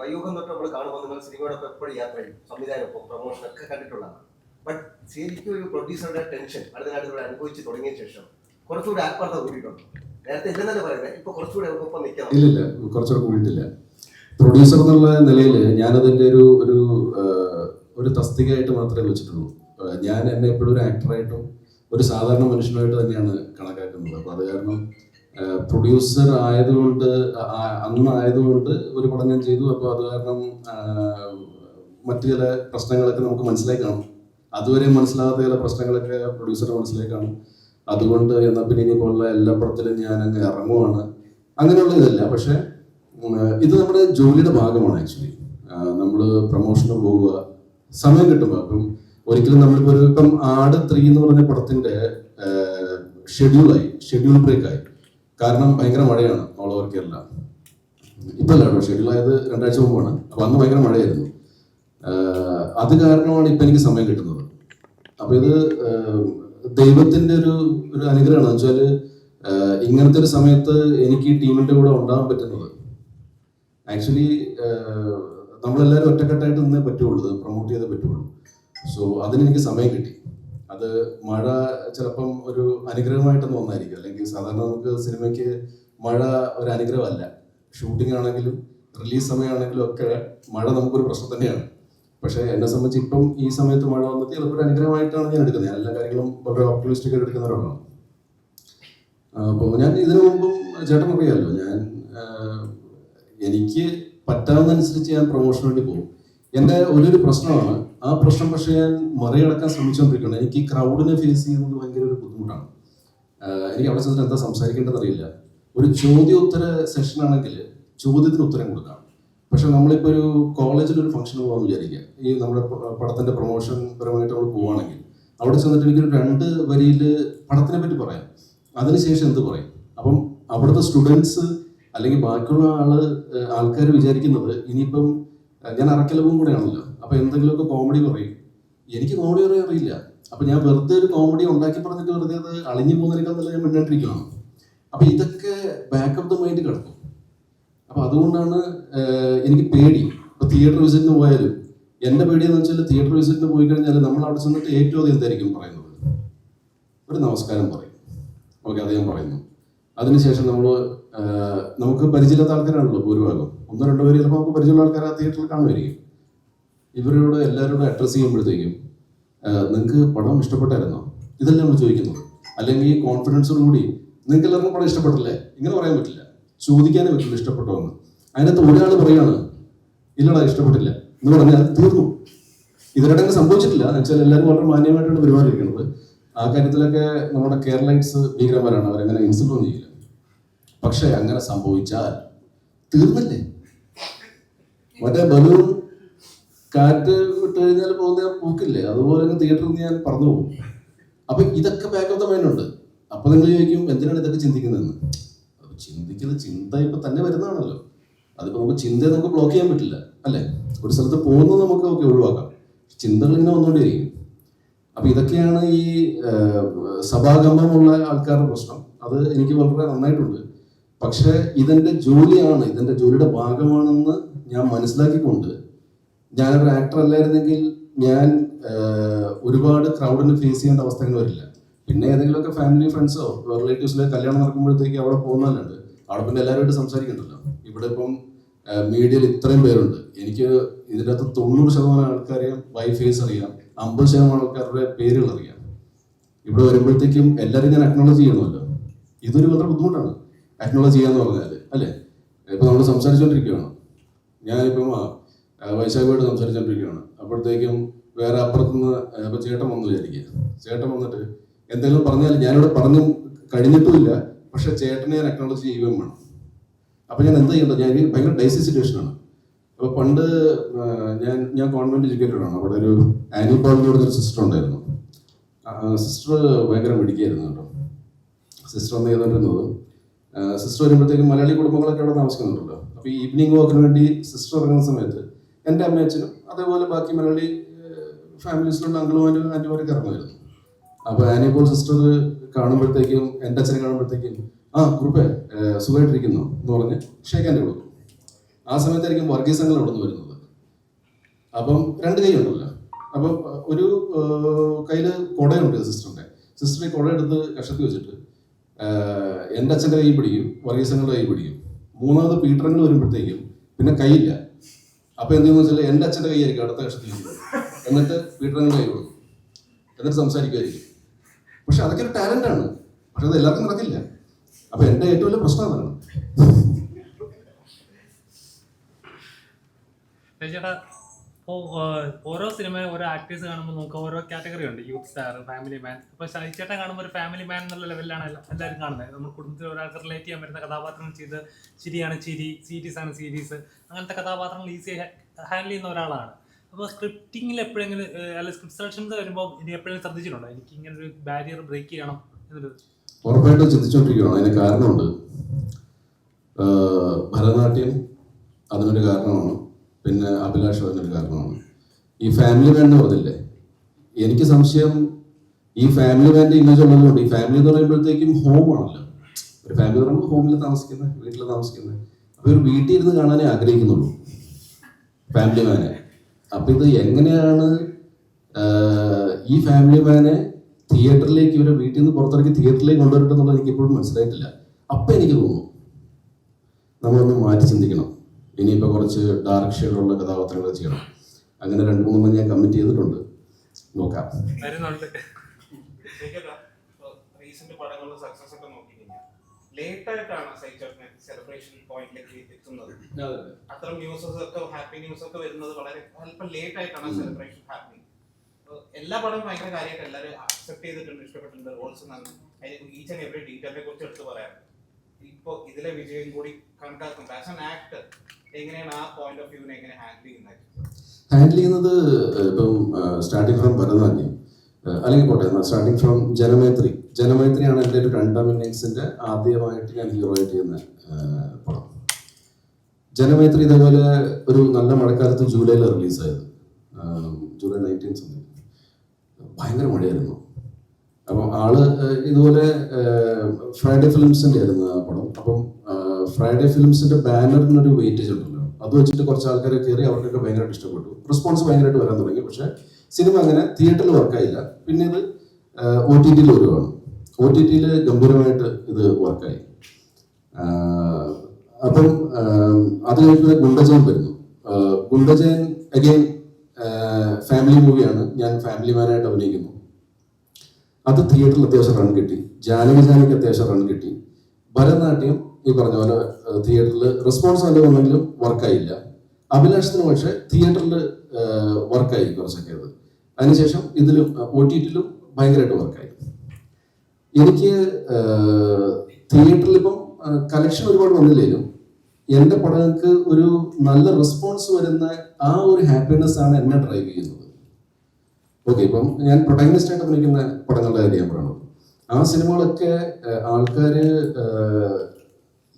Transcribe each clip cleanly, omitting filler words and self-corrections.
വയ്യൂഹം തൊട്ട് നമ്മൾ കാണുമ്പോൾ നിങ്ങൾ സിനിമയോടൊപ്പം എപ്പോഴും യാത്ര ചെയ്യും, സംവിധാനമൊപ്പം പ്രൊമോഷൻ ഒക്കെ കണ്ടിട്ടുള്ളതാണ്. ബട്ട് ശരിക്കും ഒരു പ്രൊഡ്യൂസറുടെ ടെൻഷൻ അടുത്തനാട്ടിലൂടെ അനുഭവിച്ച് തുടങ്ങിയ ശേഷം കുറച്ചുകൂടി ആത്മാർത്ഥത കൂടിയിട്ടുണ്ട്. നേരത്തെ ഇല്ലെന്നല്ലേ പറയുന്നത്, ഇപ്പൊ കുറച്ചുകൂടി ഒപ്പം നിൽക്കണം. ഇല്ലില്ല, കുറച്ചുകൂടെ കൂടിയിട്ടില്ല. പ്രൊഡ്യൂസർ എന്നുള്ള നിലയിൽ ഞാനതിൻ്റെ ഒരു തസ്തികയായിട്ട് മാത്രമേ വെച്ചിട്ടുള്ളൂ. ഞാൻ എന്നെ എപ്പോഴും ഒരു ആക്ടറായിട്ടും ഒരു സാധാരണ മനുഷ്യനായിട്ട് തന്നെയാണ് കണക്കാക്കുന്നത്. അപ്പോൾ അത് കാരണം പ്രൊഡ്യൂസർ ആയതുകൊണ്ട് അന്നായതുകൊണ്ട് ഒരു പടം ഞാൻ ചെയ്തു. അപ്പോൾ അത് കാരണം മറ്റു ചില പ്രശ്നങ്ങളൊക്കെ നമുക്ക് മനസ്സിലായി കാണും. അതുവരെ മനസ്സിലാകാത്ത ചില പ്രശ്നങ്ങളൊക്കെ പ്രൊഡ്യൂസറെ മനസ്സിലായി കാണും. അതുകൊണ്ട് എന്നാൽ പിന്നെ ഇനിയിപ്പോൾ എല്ലാ പടത്തിലും ഞാൻ അങ്ങ് ഇറങ്ങുവാണ്, അങ്ങനെയുള്ള ഇതല്ല. പക്ഷെ ഇത് നമ്മുടെ ജോലിയുടെ ഭാഗമാണ്. ആക്ച്വലി നമ്മൾ പ്രൊമോഷന് പോവുക, സമയം കിട്ടുമ്പോൾ. അപ്പം ഒരിക്കലും നമ്മളിപ്പോൾ ഇപ്പം ആട് 3 എന്ന് പറഞ്ഞ പടത്തിന്റെ ഷെഡ്യൂൾ ബ്രേക്കായി. കാരണം ഭയങ്കര മഴയാണ് ഓൾ ഓവർ കേരള. ഇപ്പം അല്ല കേട്ടോ, ഷെഡ്യൂൾ ആയത് 2 ആഴ്ച മുമ്പാണ്. അപ്പം അന്ന് ഭയങ്കര മഴയായിരുന്നു. അത് കാരണമാണ് ഇപ്പം എനിക്ക് സമയം കിട്ടുന്നത്. അപ്പം ഇത് ദൈവത്തിന്റെ ഒരു അനുഗ്രഹമാണ്. വെച്ചാൽ ഇങ്ങനത്തെ ഒരു സമയത്ത് എനിക്ക് ഈ ടീമിന്റെ കൂടെ ഉണ്ടാകാൻ പറ്റുന്നത്. ആക്ച്വലി നമ്മളെല്ലാവരും ഒറ്റക്കെട്ടായിട്ട് നിന്നേ പറ്റുള്ളൂ, പ്രൊമോട്ട് ചെയ്തേ പറ്റുള്ളൂ. സോ അതിനെനിക്ക് സമയം കിട്ടി. അത് മഴ ചിലപ്പം ഒരു അനുഗ്രഹമായിട്ടൊന്നും ഒന്നായിരിക്കും. അല്ലെങ്കിൽ സാധാരണ നമുക്ക് സിനിമയ്ക്ക് മഴ ഒരു അനുഗ്രഹമല്ല. ഷൂട്ടിംഗ് ആണെങ്കിലും റിലീസ് സമയമാണെങ്കിലും ഒക്കെ മഴ നമുക്കൊരു പ്രശ്നം തന്നെയാണ്. പക്ഷേ എന്നെ സംബന്ധിച്ച് ഇപ്പം ഈ സമയത്ത് മഴ വന്നത് ചിലപ്പോൾ ഒരു അനുഗ്രഹമായിട്ടാണ് ഞാൻ എടുക്കുന്നത്. ഞാൻ എല്ലാ കാര്യങ്ങളും വളരെ ഓപ്റ്റിമിസ്റ്റിക് ആയിട്ട് എടുക്കുന്ന ഒരാളാണ്. അപ്പോൾ ഞാൻ ഇതിനു മുമ്പും ചേട്ടൻ അറിയാമല്ലോ, എനിക്ക് പറ്റാവുന്നതനുസരിച്ച് ഞാൻ പ്രൊമോഷന് വേണ്ടി പോകും. എൻ്റെ ഒരു പ്രശ്നമാണ്. ആ പ്രശ്നം പക്ഷേ ഞാൻ മറികടക്കാൻ ശ്രമിച്ചുകൊണ്ടിരിക്കുകയാണ്. എനിക്ക് ഈ ക്രൗഡിനെ ഫേസ് ചെയ്യുന്നത് ഭയങ്കര ഒരു ബുദ്ധിമുട്ടാണ്. എനിക്ക് അവിടെ ചെന്നിട്ട് എന്താ സംസാരിക്കേണ്ടതെന്ന് അറിയില്ല. ഒരു ചോദ്യോത്തര സെഷൻ ആണെങ്കിൽ ചോദ്യത്തിന് ഉത്തരം കൊടുക്കാം. പക്ഷെ നമ്മളിപ്പോൾ ഒരു കോളേജിലൊരു ഫംഗ്ഷന് പോകാമെന്ന് വിചാരിക്കുക, ഈ നമ്മുടെ പടത്തിൻ്റെ പ്രൊമോഷൻ പരമായിട്ട് നമ്മൾ പോവുകയാണെങ്കിൽ അവിടെ ചെന്നിട്ട് എനിക്കൊരു 2 വരിയിൽ പടത്തിനെ പറ്റി പറയാം, അതിനുശേഷം എന്ത് പറയും? അപ്പം അവിടുത്തെ സ്റ്റുഡൻസ് അല്ലെങ്കിൽ ബാക്കിയുള്ള ആൾക്കാർ വിചാരിക്കുന്നത് ഇനിയിപ്പം ഞാൻ അറക്കലവും കൂടെ ആണല്ലോ, അപ്പം എന്തെങ്കിലുമൊക്കെ കോമഡി പറയും. എനിക്ക് കോമഡി പറയാൻ അറിയില്ല. അപ്പം ഞാൻ വെറുതെ ഒരു കോമഡി ഉണ്ടാക്കി പറഞ്ഞിട്ട് വെറുതെ അത് അളിഞ്ഞു പോകുന്നതിനേക്കാൾ നല്ല ഞാൻ മിണ്ടാണ്ടിരിക്കുകയാണ്. അപ്പം ഇതൊക്കെ ബാക്ക് ഓഫ് ദ മൈൻഡ് കിടക്കും. അപ്പം അതുകൊണ്ടാണ് എനിക്ക് പേടി. ഇപ്പോൾ തിയേറ്റർ വിസിറ്റിന് പോയാലും എൻ്റെ പേടിയെന്ന് വെച്ചാൽ തിയേറ്റർ വിസിറ്റിന് പോയി കഴിഞ്ഞാൽ നമ്മൾ അവിടെ ചെന്നിട്ട് ഏറ്റവും അധികം എന്തായിരിക്കും പറയുന്നത്? ഒരു നമസ്കാരം പറയും. ഓക്കെ, അത് ഞാൻ പറയുന്നു. അതിനുശേഷം നമുക്ക് പരിചയമില്ലാത്ത ആൾക്കാരാണല്ലോ ഭൂരിഭാഗം. 1-2 പേര് ചിലപ്പോൾ നമുക്ക് പരിചയമുള്ള ആൾക്കാർ ആ തിയേറ്ററിൽ കാണുമായിരിക്കും. ഇവരോട് എല്ലാവരോടും അഡ്രസ്സ് ചെയ്യുമ്പോഴത്തേക്കും നിങ്ങൾക്ക് പടം ഇഷ്ടപ്പെട്ടായിരുന്നോ? ഇതെല്ലാം നമ്മൾ ചോദിക്കുന്നത്. അല്ലെങ്കിൽ കോൺഫിഡൻസോട് കൂടി നിങ്ങൾക്ക് എല്ലാവർക്കും പടം ഇഷ്ടപ്പെട്ടില്ലേ? ഇങ്ങനെ പറയാൻ പറ്റില്ല, ചോദിക്കാനേ പറ്റില്ല ഇഷ്ടപ്പെട്ടോ എന്ന്. അതിനകത്ത് ഒരാൾ പറയാണ് ഇല്ലടാ ഇഷ്ടപ്പെട്ടില്ല എന്ന് പറഞ്ഞാൽ തീർന്നു. ഇതിനിടയ്ക്ക് സംഭവിച്ചിട്ടില്ല എന്ന് വെച്ചാൽ എല്ലാവരും വളരെ മാന്യമായിട്ടാണ് പെരുമാറിയിരിക്കുന്നത്. ആ കാര്യത്തിലൊക്കെ നമ്മുടെ കേരളൈറ്റ്സ് ഭീകരന്മാരാണ്, അവരങ്ങനെ ഇൻസൾട്ടൊന്നും ചെയ്യില്ല. പക്ഷെ അങ്ങനെ സംഭവിച്ചാൽ തീർന്നില്ലേ? മറ്റേ ബലൂൺ കാറ്റ് വിട്ട് കഴിഞ്ഞാൽ പോകുന്ന പൂക്കില്ലേ, അതുപോലെ തിയേറ്ററിൽ നിന്ന് ഞാൻ പറഞ്ഞു പോകും. അപ്പൊ ഇതൊക്കെ ബാക്ക് ഓഫ് ദ മൈൻഡ് ഉണ്ട്. അപ്പൊ നിങ്ങൾ ചോദിക്കും എന്തിനാണ് ഇതൊക്കെ ചിന്തിക്കുന്നതെന്ന്. അപ്പൊ ചിന്തിക്കുന്നത് ചിന്ത ഇപ്പൊ തന്നെ വരുന്നതാണല്ലോ. അതിപ്പോ നമുക്ക് ചിന്തയെ നമുക്ക് ബ്ലോക്ക് ചെയ്യാൻ പറ്റില്ല, അല്ലെ? ഒരു സ്ഥലത്ത് പോകുന്നത് നമുക്ക് ഒഴിവാക്കാം, ചിന്തകൾ ഇങ്ങനെ വന്നുകൊണ്ടേയിരിക്കും. അപ്പൊ ഇതൊക്കെയാണ് ഈ സഭാകമ്പമുള്ള ആൾക്കാരുടെ പ്രശ്നം. അത് എനിക്ക് വളരെ നന്നായിട്ടുണ്ട്. പക്ഷെ ഇതെന്റെ ജോലിയാണ്, ഇതെന്റെ ജോലിയുടെ ഭാഗമാണെന്ന് ഞാൻ മനസ്സിലാക്കിക്കൊണ്ട്, ഞാനൊരു ആക്ടർ അല്ലായിരുന്നെങ്കിൽ ഞാൻ ഒരുപാട് ക്രൗഡിനെ ഫേസ് ചെയ്യേണ്ട അവസ്ഥകൾ വരില്ല. പിന്നെ ഏതെങ്കിലുമൊക്കെ ഫാമിലി ഫ്രണ്ട്സോ റിലേറ്റീവ്സിലെ കല്യാണം നടക്കുമ്പോഴത്തേക്ക് അവിടെ പോകുന്നതല്ലുണ്ട്. അവിടെ പിന്നെ എല്ലാവരുമായിട്ട് സംസാരിക്കണ്ടല്ലോ. ഇവിടെ ഇപ്പം മീഡിയയിൽ ഇത്രയും പേരുണ്ട്. എനിക്ക് ഇതിൻ്റെ അകത്ത് 90% ആൾക്കാരെയും വൈഫേസ് അറിയാം, 50% ആൾക്കാരുടെ പേരുകൾ അറിയാം. ഇവിടെ വരുമ്പോഴത്തേക്കും എല്ലാവരും ഞാൻ അക്നോളജ് ചെയ്യണമല്ലോ. ഇതൊരു വളരെ ബുദ്ധിമുട്ടാണ് അക്നോളജ് ചെയ്യാന്ന് പറഞ്ഞാൽ, അല്ലേ? ഇപ്പൊ നമ്മൾ സംസാരിച്ചുകൊണ്ടിരിക്കുകയാണ്, ഞാനിപ്പം വൈശാഖുമായിട്ട് സംസാരിച്ചുകൊണ്ടിരിക്കുകയാണ്. അപ്പോഴത്തേക്കും വേറെ അപ്പുറത്തുനിന്ന് ഇപ്പൊ ചേട്ടൻ വന്നു വിചാരിക്കുക. ചേട്ടൻ വന്നിട്ട് എന്തെങ്കിലും പറഞ്ഞാൽ ഞാനിവിടെ പറഞ്ഞു കഴിഞ്ഞിട്ടുമില്ല, പക്ഷെ ചേട്ടനെ ഞാൻ അക്നോളജ് ചെയ്യുകയും വേണം. അപ്പൊ ഞാൻ എന്താ ചെയ്യേണ്ടത്? ഞാൻ ഭയങ്കര ഡൈസി സിറ്റുവേഷനാണ്. അപ്പൊ പണ്ട് ഞാൻ കോൺവെന്റ് എഡ്യൂക്കേറ്റഡ് ആണ്. അവിടെ ഒരു ആനി പോളിനോട് ഒരു സിസ്റ്റർ ഉണ്ടായിരുന്നു. സിസ്റ്റർ ഭയങ്കര മിടുക്കിയായിരുന്നു കേട്ടോ. സിസ്റ്റർ ഒന്ന് ചെയ്തോണ്ടിരുന്നത്, സിസ്റ്റർ വരുമ്പോഴത്തേക്കും മലയാളി കുടുംബങ്ങളൊക്കെ അവിടെ താമസിക്കുന്നുണ്ടല്ലോ. അപ്പൊ ഈ ഈവനിങ് വാക്കിന് വേണ്ടി സിസ്റ്റർ ഇറങ്ങുന്ന സമയത്ത് എൻ്റെ അമ്മയച്ഛനും അതേപോലെ ബാക്കി മലയാളി ഫാമിലീസിലുള്ള അങ്കിളുമാരും ആൻറ്റിമാരൊക്കെ ഇറങ്ങുമായിരുന്നു. അപ്പൊ ആനിപ്പോൾ സിസ്റ്റർ കാണുമ്പോഴത്തേക്കും എൻ്റെ അച്ഛനെ കാണുമ്പോഴത്തേക്കും കുറുപ്പേ സുഖമായിട്ടിരിക്കുന്നു എന്ന് പറഞ്ഞ് ഷേക്ക് ഹാൻഡ് കൊടുക്കും. ആ സമയത്തായിരിക്കും വർഗീസങ്ങൾ അവിടെ നിന്ന് വരുന്നത്. അപ്പം രണ്ട് കൈ ഉണ്ടല്ലോ. അപ്പം ഒരു കയ്യിൽ കുടയുണ്ട് സിസ്റ്ററിന്റെ. സിസ്റ്റർ ഈ കുട എടുത്ത് കഷത്തി വെച്ചിട്ട് എൻ്റെ അച്ഛൻ്റെ കൈ പിടിക്കും, വർഗീസങ്ങളുടെ കൈ പിടിക്കും. മൂന്നാമത് പീറ്ററങ്ങൾ വരുമ്പോഴത്തേക്കും പിന്നെ കൈയില്ല. അപ്പൊ എന്തെന്ന് വെച്ചാൽ എൻ്റെ അച്ഛൻ്റെ കൈ ആയിരിക്കും അടുത്ത കഷത്തി എന്നിട്ട് പീറ്ററങ്ങളുടെ കൈ കൊടുക്കും, എന്നിട്ട് സംസാരിക്കുമായിരിക്കും. പക്ഷെ അതൊക്കെ ഒരു ടാലന്റാണ്. പക്ഷെ അത് എല്ലാവർക്കും നടക്കില്ല. അപ്പൊ എൻ്റെ ഏറ്റവും വലിയ പ്രശ്നം അതാണ്. ചേട്ടാ, ഇപ്പോൾ ഓരോ സിനിമ ഓരോ ആക്ടേഴ്സ് കാണുമ്പോൾ നമുക്ക് ഓരോ കാറ്റഗറി ഉണ്ട്. യൂത്ത് സ്റ്റാർ, ഫാമിലി മാൻ. ഇപ്പോൾ ചേട്ടൻ കാണുമ്പോൾ ഒരു ഫാമിലി മാൻ എന്നുള്ള ലെവലിലാണ് എല്ലാവരും കാണുന്നത്. നമ്മൾ കുടുംബത്തിൽ ഒരാൾക്ക് റിലേറ്റ് ചെയ്യാൻ പറ്റുന്ന കഥാപാത്രങ്ങൾ ചെയ്ത് ചിരിയാണ് ചിരി, സീരീസ് ആണ് സീരീസ്, അങ്ങനത്തെ കഥാപാത്രങ്ങൾ ഈസി ഹാൻഡിൽ ചെയ്യുന്ന ഒരാളാണ്. അപ്പോൾ സ്ക്രിപ്റ്റിങ്ങിൽ എപ്പോഴെങ്കിലും അല്ല സ്ക്രിപ്റ്റ് സെലക്ഷൻസ് വരുമ്പോൾ ഇനി എപ്പോഴും ശ്രദ്ധിച്ചിട്ടുണ്ടോ എനിക്ക് ഇങ്ങനെ ഒരു ബാരിയർ ബ്രേക്ക് ചെയ്യണം എന്നൊരു? ഉറപ്പായിട്ടും ചിന്തിച്ചുകൊണ്ടിരിക്കുകയാണ്. അതിന് കാരണമുണ്ട്. ഭരതനാട്യം അതിനൊരു കാരണമാണ്, പിന്നെ അഭിലാഷം അതിനൊരു കാരണമാണ്. ഈ ഫാമിലി മാൻ എന്ന് പറഞ്ഞില്ലേ, എനിക്ക് സംശയം ഈ ഫാമിലി മാൻ്റെ ഇമേജ് ഉള്ളതുകൊണ്ട്. ഈ ഫാമിലി എന്ന് പറയുമ്പോഴത്തേക്കും ഹോമാണല്ലോ. ഒരു ഫാമിലി എന്ന് പറയുമ്പോൾ ഹോമിൽ താമസിക്കുന്നത്, വീട്ടിൽ താമസിക്കുന്നത്. അപ്പോൾ ഒരു വീട്ടിൽ ഇരുന്ന് കാണാനേ ആഗ്രഹിക്കുന്നുള്ളൂ ഫാമിലി മാനെ. അപ്പം ഇത് എങ്ങനെയാണ് ഈ ഫാമിലി മാനെ തിയേറ്ററിലേക്ക്, ഇവരെ വീട്ടിൽ നിന്ന് പുറത്തിറക്കി തിയേറ്ററിലേക്ക് കൊണ്ടുവരട്ടെന്നുള്ളത് എനിക്ക് ഇപ്പോഴും മനസ്സിലായിട്ടില്ല. അപ്പം എനിക്ക് തോന്നുന്നു നമ്മളൊന്ന് മാറ്റി ചിന്തിക്കണം. ഇനിയിപ്പോൾ കുറച്ച് ഡാർക്ക് ഷെയ്ഡുള്ള കഥാപാത്രങ്ങൾ ചെയ്യണം. അങ്ങനെ 2-3 ഞാൻ കമ്മിറ്റ് ചെയ്തിട്ടുണ്ട്. നോക്കാം. റീസെന്റ് പടങ്ങളുടെ സക്സസ് ഒക്കെ നോക്കിക്കഴിഞ്ഞാൽ ലേറ്റ് ആയിട്ടാണ് സെലിബ്രേഷൻ പോയിന്റിലേക്ക് എത്തുന്നത്. അത്തരം ന്യൂസസ് ഒക്കെ, ഹാപ്പി ന്യൂസ് ഒക്കെ വരുന്നത് വളരെ അല്പം ലേറ്റ് ആയിട്ടാണ് സെലിബ്രേഷൻ ഹാപ്പനിങ്. എല്ലാ പടവും ഭയങ്കര കാര്യമായിട്ട് എല്ലാവരും അക്സെപ്റ്റ് ചെയ്തിട്ടുണ്ട്, ഇഷ്ടപ്പെട്ടിട്ടുണ്ട്. ഓൾസോ ഈച്ച് ആൻഡ് എവറി ഡീറ്റെയിലിനെ കുറിച്ച് എടുത്ത് പറയാം. ഇപ്പോൾ ഇതിലെ വിജയം കൂടി കണക്കാക്കുമ്പോൾ ആസ് ആൻ ആക്ടർ എങ്ങനെയാണ് ആ പോയിന്റ് ഓഫ് വ്യൂവിനെ എങ്ങനെ ഹാൻഡിൽ ചെയ്യുന്നത്? ഇപ്പം സ്റ്റാർട്ടിങ് ഫ്രം ഭരതനാട്യം അല്ലെങ്കിൽ പോട്ടെ, സ്റ്റാർട്ടിങ് ഫ്രം ജനമൈത്രി. ജനമൈത്രിയാണ് എൻ്റെ ഒരു 2ാം ഇന്നിങ്സിന്റെ ആദ്യമായിട്ട് ഞാൻ ഹീറോ ആയിട്ട് ചെയ്യുന്ന പടം. ജനമൈത്രി ഇതേപോലെ ഒരു നല്ല മഴക്കാലത്ത് ജൂലൈയിൽ റിലീസായത്, ജൂലൈ 19 ഭയങ്കര മഴയായിരുന്നു. അപ്പം ആള് ഇതുപോലെ ഫ്രൈഡേ ഫിലിംസിന്റെ ആയിരുന്നു ആ പടം. അപ്പം ഫ്രൈഡേ ഫിലിംസിന്റെ ബാനറിനൊരു വെയിറ്റേജ് ഉണ്ടല്ലോ, അത് വെച്ചിട്ട് കുറച്ച് ആൾക്കാർ കയറി, അവർക്കൊക്കെ ഭയങ്കരമായിട്ട് ഇഷ്ടപ്പെട്ടു. റെസ്പോൺസ് ഭയങ്കരമായിട്ട് വരാൻ തുടങ്ങി. പക്ഷെ സിനിമ അങ്ങനെ തിയേറ്ററിൽ വർക്കായില്ല. പിന്നെ ഇത് OTT-യിൽ വരുവാണ്. OTT-യിൽ ഗംഭീരമായിട്ട് ഇത് വർക്കായി. അപ്പം അത് കഴിഞ്ഞ് ഗുണ്ടജൻ വരുന്നു. ഗുണ്ടജൻ അഗെയിൻ ഫാമിലി മൂവിയാണ്. ഞാൻ ഫാമിലി മാനായിട്ട് അഭിനയിക്കുന്നു. അത് തിയേറ്ററിൽ അത്യാവശ്യം റൺ കിട്ടി. ജാനകിക്ക് അത്യാവശ്യം റൺ കിട്ടി. ഭരതനാട്യം ഈ പറഞ്ഞ പോലെ തിയേറ്ററിൽ റെസ്പോൺസ് നല്ല വന്നെങ്കിലും വർക്കായില്ല. അഭിലാഷത്തിന് പക്ഷേ തിയേറ്ററിൽ വർക്കായി കുറച്ചൊക്കെ. അത് അതിനുശേഷം ഇതിലും OTT-യിലും ഭയങ്കരമായിട്ട് വർക്കായി. എനിക്ക് തിയേറ്ററിൽ ഇപ്പം കളക്ഷൻ ഒരുപാട് വന്നില്ലെങ്കിലും എൻ്റെ പടങ്ങൾക്ക് ഒരു നല്ല റെസ്പോൺസ് വരുന്ന ആ ഒരു ഹാപ്പിനെസ് ആണ് എന്നെ ഡ്രൈവ് ചെയ്യുന്നത്. ഓക്കെ, ഇപ്പം ഞാൻ പ്രൊട്ടാഗണിസ്റ്റ് ആയിട്ട് അഭിനയിക്കുന്ന പടങ്ങളുടെ കാര്യം ഞാൻ പറയണത്. ആ സിനിമകളൊക്കെ ആൾക്കാര്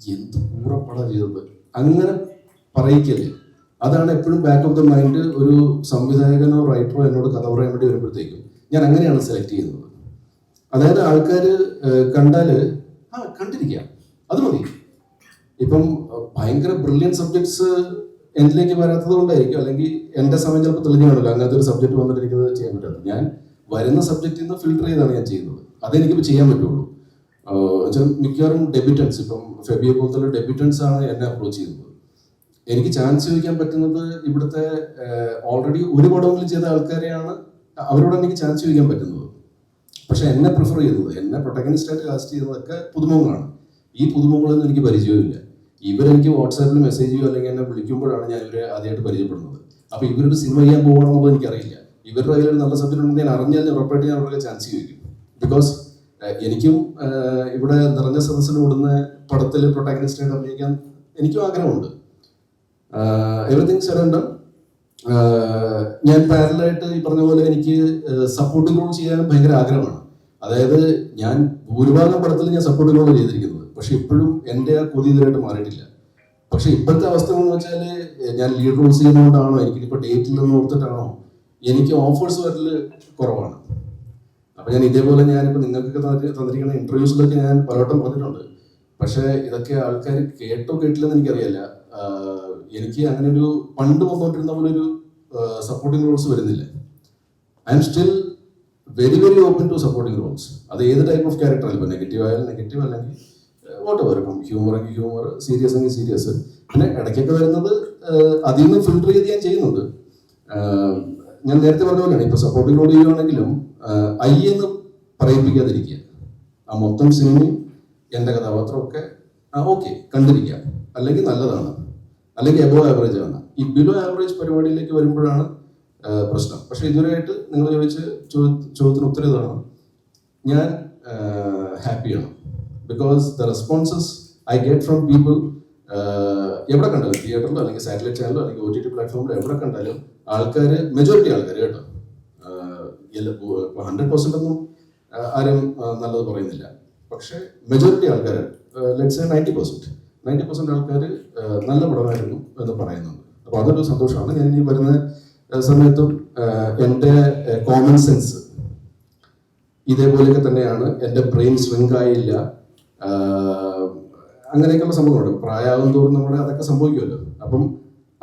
എന്ത് പൂറപ്പടം ചെയ്തത് അങ്ങനെ പറയിക്കല്ലേ. അതാണ് എപ്പോഴും ബാക്ക് ഓഫ് ദ മൈൻഡ്. ഒരു സംവിധായകനോ റൈറ്ററോ എന്നോട് കഥ പറയാൻ വേണ്ടി വരുമ്പോഴത്തേക്കും ഞാൻ അങ്ങനെയാണ് സെലക്ട് ചെയ്യുന്നത്. അതായത് ആൾക്കാർ കണ്ടാല് കണ്ടിരിക്കാം, അത് മതി. ഇപ്പം ഭയങ്കര ബ്രില്യൻ സബ്ജക്ട്സ് എന്നിലേക്ക് വരാത്തത് കൊണ്ടായിരിക്കും, അല്ലെങ്കിൽ എൻ്റെ സമയം ചിലപ്പോൾ തെളിഞ്ഞു കാണില്ല അങ്ങനത്തെ ഒരു സബ്ജക്ട് വന്നിട്ട് എനിക്കത് ചെയ്യാൻ പറ്റാത്തത്. ഞാൻ വരുന്ന സബ്ജക്റ്റിൽ നിന്ന് ഫിൽട്ടർ ചെയ്താണ് ഞാൻ ചെയ്യുന്നത്. അതെനിക്കിപ്പോൾ ചെയ്യാൻ പറ്റുള്ളൂ. മിക്കവാറും ഡെബ്യൂട്ടൻസ്, ഇപ്പം ഫെബിയെ പോലത്തുള്ള ഡെബ്യൂട്ടൻസ് ആണ് എന്നെ അപ്രോച്ച് ചെയ്യുന്നത്. എനിക്ക് ചാൻസ് ചോദിക്കാൻ പറ്റുന്നത് ഇവിടുത്തെ ഓൾറെഡി ഒരു പടമെങ്കിലും ചെയ്ത ആൾക്കാരെയാണ്, അവരോട് എനിക്ക് ചാൻസ് ചോദിക്കാൻ പറ്റുന്നത്. പക്ഷെ എന്നെ പ്രിഫർ ചെയ്യുന്നത്, എന്നെ പ്രൊട്ടഗണിസ്റ്റായിട്ട് കാസ്റ്റ് ചെയ്യുന്നതൊക്കെ പുതുമുഖങ്ങളാണ്. ഈ പുതുമുഖങ്ങളൊന്നും എനിക്ക് പരിചയമില്ല. ഇവരെനിക്ക് വാട്സാപ്പിൽ മെസ്സേജ് ചെയ്യോ അല്ലെങ്കിൽ എന്നെ വിളിക്കുമ്പോഴാണ് ഞാൻ ഇവരെ ആദ്യമായിട്ട് പരിചയപ്പെടുന്നത്. അപ്പോൾ ഇവരൊരു സിനിമ ചെയ്യാൻ പോകണമെന്നുള്ളത് എനിക്കറിയില്ല. ഇവരുടെ കയ്യിൽ ഒരു നല്ല സബ്ജക്റ്റ് ഉണ്ടെന്ന് ഞാൻ അറിഞ്ഞാൽ ഉറപ്പായിട്ട് ഞാൻ അവർക്ക് ചാൻസ് ചോദിക്കും. ബിക്കോസ് എനിക്കും ഇവിടെ നിറഞ്ഞ സദസ്സിൽ ഓടുന്ന പടത്തിൽ പ്രൊട്ടാഗണിസ്റ്റായിട്ട് അഭിനയിക്കാൻ എനിക്കും ആഗ്രഹമുണ്ട്. Everything said. ഞാൻ പാരലായിട്ട് ഈ പറഞ്ഞ പോലെ എനിക്ക് സപ്പോർട്ടിംഗ് റോൾ ചെയ്യാനും ഭയങ്കര ആഗ്രഹമാണ്. അതായത് ഞാൻ ഭൂരിഭാഗം പടത്തിൽ ഞാൻ സപ്പോർട്ടിംഗ് റോൾ ചെയ്തിരിക്കുന്നത്. പക്ഷെ ഇപ്പോഴും എൻ്റെ ആ കൊതി ഇതുവരെയായിട്ട് മാറിയിട്ടില്ല. പക്ഷെ ഇപ്പോഴത്തെ അവസ്ഥ എന്ന് വെച്ചാൽ ഞാൻ ലീഡ് റോൾസ് ചെയ്യുന്നതുകൊണ്ടാണോ, എനിക്കിപ്പോൾ ഡേറ്റില്ലെന്ന് ഓർത്തിട്ടാണോ, എനിക്ക് ഓഫേഴ്സ് വരൽ കുറവാണ്. അപ്പം ഞാൻ ഇതേപോലെ ഞാനിപ്പോൾ നിങ്ങൾക്കൊക്കെ തന്നിരിക്കുന്ന ഇന്റർവ്യൂസിലൊക്കെ ഞാൻ പലവട്ടം പറഞ്ഞിട്ടുണ്ട്. പക്ഷേ ഇതൊക്കെ ആൾക്കാർ കേട്ടോ കേട്ടില്ലെന്ന് എനിക്കറിയില്ല. എനിക്ക് അങ്ങനെ ഒരു പണ്ട് വന്നുകൊണ്ടിരുന്ന പോലെ ഒരു സപ്പോർട്ടിംഗ് റോൾസ് വരുന്നില്ല. I'm still very very open to supporting roles. അത് ഏത് ടൈപ്പ് ഓഫ് ക്യാരക്ടർ ആയാലും, ഇപ്പോൾ നെഗറ്റീവ് ആയാലും നെഗറ്റീവ്, അല്ലെങ്കിൽ വോട്ട് എവർ. ഇപ്പം ഹ്യൂമർ എങ്കിൽ ഹ്യൂമർ, സീരിയസ് എങ്കിൽ സീരിയസ്. പിന്നെ ഇടയ്ക്കൊക്കെ വരുന്നത് അതിൽ നിന്ന് ഫിൽട്ടർ ചെയ്ത് ഞാൻ ചെയ്യുന്നുണ്ട്. ഞാൻ നേരത്തെ പറഞ്ഞ പോലെയാണ്, ഇപ്പോൾ സപ്പോർട്ടിംഗ് റോൾ ചെയ്യുകയാണെങ്കിലും ഐ എന്ന് പറയിപ്പിക്കാതിരിക്കുക. ആ മൊത്തം സിനിമയും എൻ്റെ കഥാപാത്രമൊക്കെ ഓക്കെ കണ്ടിരിക്കുക, അല്ലെങ്കിൽ നല്ലതാണ്, അല്ലെങ്കിൽ എബോ ആവറേജ് ആണ്. ഈ ബിലോ ആവറേജ് പരിപാടിയിലേക്ക് വരുമ്പോഴാണ് പ്രശ്നം. പക്ഷെ ഇതുവരെയായിട്ട് നിങ്ങൾ ചോദ്യത്തിന് ഉത്തരം ഇതാണ്, ഞാൻ ഹാപ്പിയാണ്. Because the responses I get from people, എവിടെ കണ്ടാലും, തിയേറ്ററിലോ അല്ലെങ്കിൽ സാറ്റലൈറ്റ് ചാനലോ അല്ലെങ്കിൽ OTT പ്ലാറ്റ്ഫോമിലോ എവിടെ കണ്ടാലും ആൾക്കാർ, മെജോറിറ്റി ആൾക്കാർ കേട്ടോ, 100% ഒന്നും ആരും നല്ലത് പറയുന്നില്ല, പക്ഷെ മെജോറിറ്റി ആൾക്കാർ, ലെറ്റ്സ് സേ 90% ആൾക്കാർ നല്ല പടമായിരുന്നു എന്ന് പറയുന്നുണ്ട്. അപ്പോൾ അതൊരു സന്തോഷമാണ്. ഞാൻ ഇനി വരുന്ന സമയത്തും എൻ്റെ കോമൺ സെൻസ് ഇതേപോലെയൊക്കെ തന്നെയാണ്. എൻ്റെ ബ്രെയിൻ സ്ട്രിങ്ക് ആയില്ല, അങ്ങനെയൊക്കെയുള്ള സംഭവങ്ങളുണ്ട്. പ്രായമാകും തോറും നമ്മുടെ അതൊക്കെ സംഭവിക്കുമല്ലോ. അപ്പം